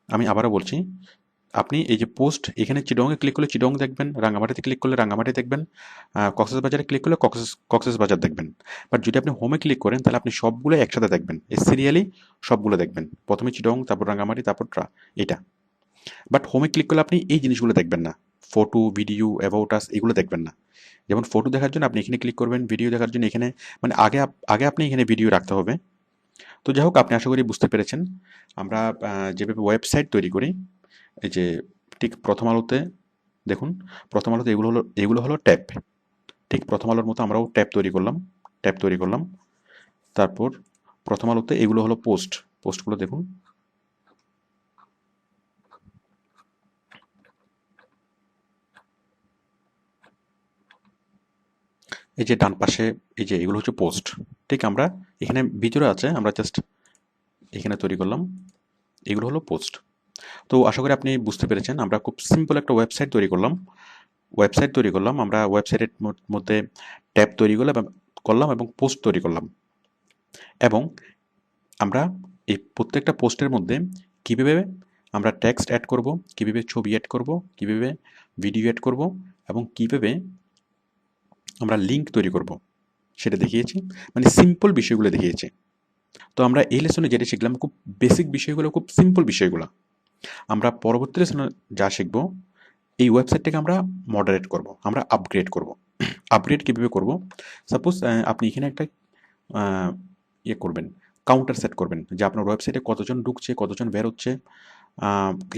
আমি আবারও বলছি, আপনি এই যে পোস্ট এখানে চিটগংয়ে ক্লিক করলে চিটগং দেখবেন, রাঙ্গামাটিতে ক্লিক করলে রাঙ্গামাটি দেখবেন, কক্সবাজারে ক্লিক করলে কক্সবাজার দেখবেন। বাট যদি আপনি হোমে ক্লিক করেন তাহলে আপনি সবগুলো একসাথে দেখবেন, এই সিরিয়ালি সবগুলো দেখবেন। প্রথমে চিটগং, তারপর রাঙ্গামাটি, তারপর এটা। বাট হোমে ক্লিক করলে আপনি এই জিনিসগুলো দেখবেন না, ফটো, ভিডিও, অ্যাবাউট আস এগুলো দেখবেন না। যেমন ফটো দেখার জন্য আপনি এখানে ক্লিক করবেন, ভিডিও দেখার জন্য এখানে, মানে আগে আপনি এখানে ভিডিও রাখতে হবে। তো যাই হোক, আপনি আশা করি বুঝতে পেরেছেন। আমরা যেভাবে ওয়েবসাইট তৈরি করি, এই যে ঠিক প্রথম আলোতে দেখুন, প্রথম আলোতে এগুলো হলো ট্যাব। ঠিক প্রথম আলোর মতো আমরাও ট্যাব তৈরি করলাম। তারপর প্রথম আলোতে এগুলো হলো পোস্টগুলো দেখুন। এই যে ডান পাশে এই যে এগুলো হচ্ছে পোস্ট। ঠিক আমরা এখানে ভিতরে আছে, আমরা জাস্ট এখানে তৈরি করলাম, এগুলো হলো পোস্ট। তো আশা করি আপনি বুঝতে পেরেছেন। আমরা খুব সিম্পল একটা ওয়েবসাইট তৈরি করলাম। আমরা ওয়েবসাইটের মধ্যে ট্যাব তৈরি করলাম এবং পোস্ট তৈরি করলাম। এবং আমরা এই প্রত্যেকটা পোস্টের মধ্যে কীভাবে আমরা টেক্সট অ্যাড করব, কীভাবে ছবি অ্যাড করব, কীভাবে ভিডিও অ্যাড করব এবং কীভাবে আমরা লিঙ্ক তৈরি করব সেটা দেখিয়েছি, মানে সিম্পল বিষয়গুলো দেখিয়েছি। তো আমরা এই লেসনে যেটা শিখলাম খুব বেসিক বিষয়গুলো, খুব সিম্পল বিষয়গুলো। আমরা পরবর্তী লেসনে যা শিখব, এই ওয়েবসাইটটাকে আমরা মডারেট করব, আমরা আপগ্রেড করব। আপগ্রেড কীভাবে করব? সাপোজ আপনি এখানে একটা ইয়ে করবেন, কাউন্টার সেট করবেন যে আপনার ওয়েবসাইটে কতজন ঢুকছে, কতজন বের হচ্ছে,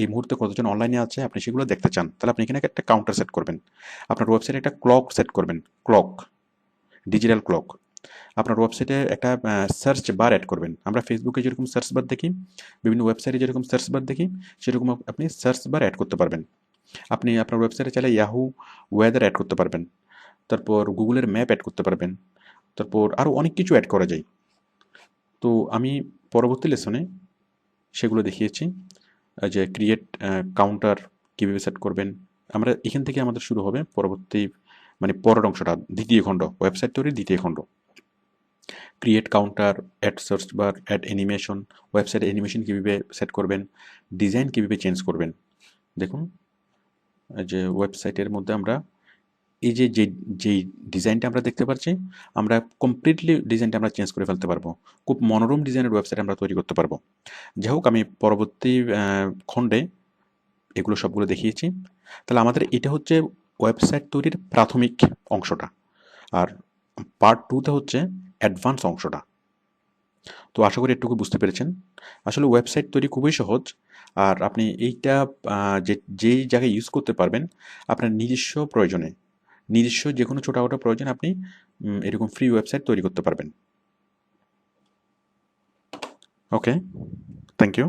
এই মুহূর্তে কতজন অনলাইনে আছে আপনি সেগুলো দেখতে চান, তাহলে আপনি এখানে একটা কাউন্টার সেট করবেন। আপনার ওয়েবসাইটে একটা ক্লক সেট করবেন, ডিজিটাল ক্লক। আপনার ওয়েবসাইটে একটা সার্চ বার অ্যাড করবেন। আমরা ফেসবুকে যেরকম সার্চ বার দেখি, বিভিন্ন ওয়েবসাইটে যেরকম সার্চ বার দেখি, সেরকম আপনি সার্চ বার অ্যাড করতে পারবেন। আপনি আপনার ওয়েবসাইটে চাইলে ইয়াহু ওয়েদার অ্যাড করতে পারবেন, তারপর গুগলের ম্যাপ অ্যাড করতে পারবেন, তারপর আরও অনেক কিছু অ্যাড করা যায়। তো আমি পরবর্তী লেসনে সেগুলো দেখিয়েছি। যে ক্রিয়েট কাউন্টার কীভাবে সেট করবেন, আমরা এখান থেকে আমাদের শুরু হবে পরবর্তী মানে পরের অংশটা, দ্বিতীয় খণ্ড, ওয়েবসাইট তৈরির দ্বিতীয় খণ্ড। Create counter, add search bar, add animation, website animation কীভাবে সেট করবেন, ডিজাইন কীভাবে চেঞ্জ করবেন। দেখুন যে ওয়েবসাইটের মধ্যে আমরা এই যে যেই ডিজাইনটা আমরা দেখতে পাচ্ছি, আমরা কমপ্লিটলি ডিজাইনটা আমরা চেঞ্জ করে ফেলতে পারবো। খুব মনোরম ডিজাইনের ওয়েবসাইট আমরা তৈরি করতে পারবো। যাই হোক, আমি পরবর্তী খণ্ডে এগুলো সবগুলো দেখিয়েছি। তাহলে আমাদের এটা হচ্ছে ওয়েবসাইট তৈরির প্রাথমিক অংশটা, আর পার্ট 2তে হচ্ছে অ্যাডভান্স অংশটা। তো আশা করি এটুকু বুঝতে পেরেছেন। আসলে ওয়েবসাইট তৈরি খুবই সহজ, আর আপনি এইটা যেই জায়গায় ইউজ করতে পারবেন আপনার নিজস্ব প্রয়োজনে, নিজস্ব যে কোনো ছোটোখাটো প্রয়োজনে আপনি এরকম ফ্রি ওয়েবসাইট তৈরি করতে পারবেন। ওকে, থ্যাংক ইউ।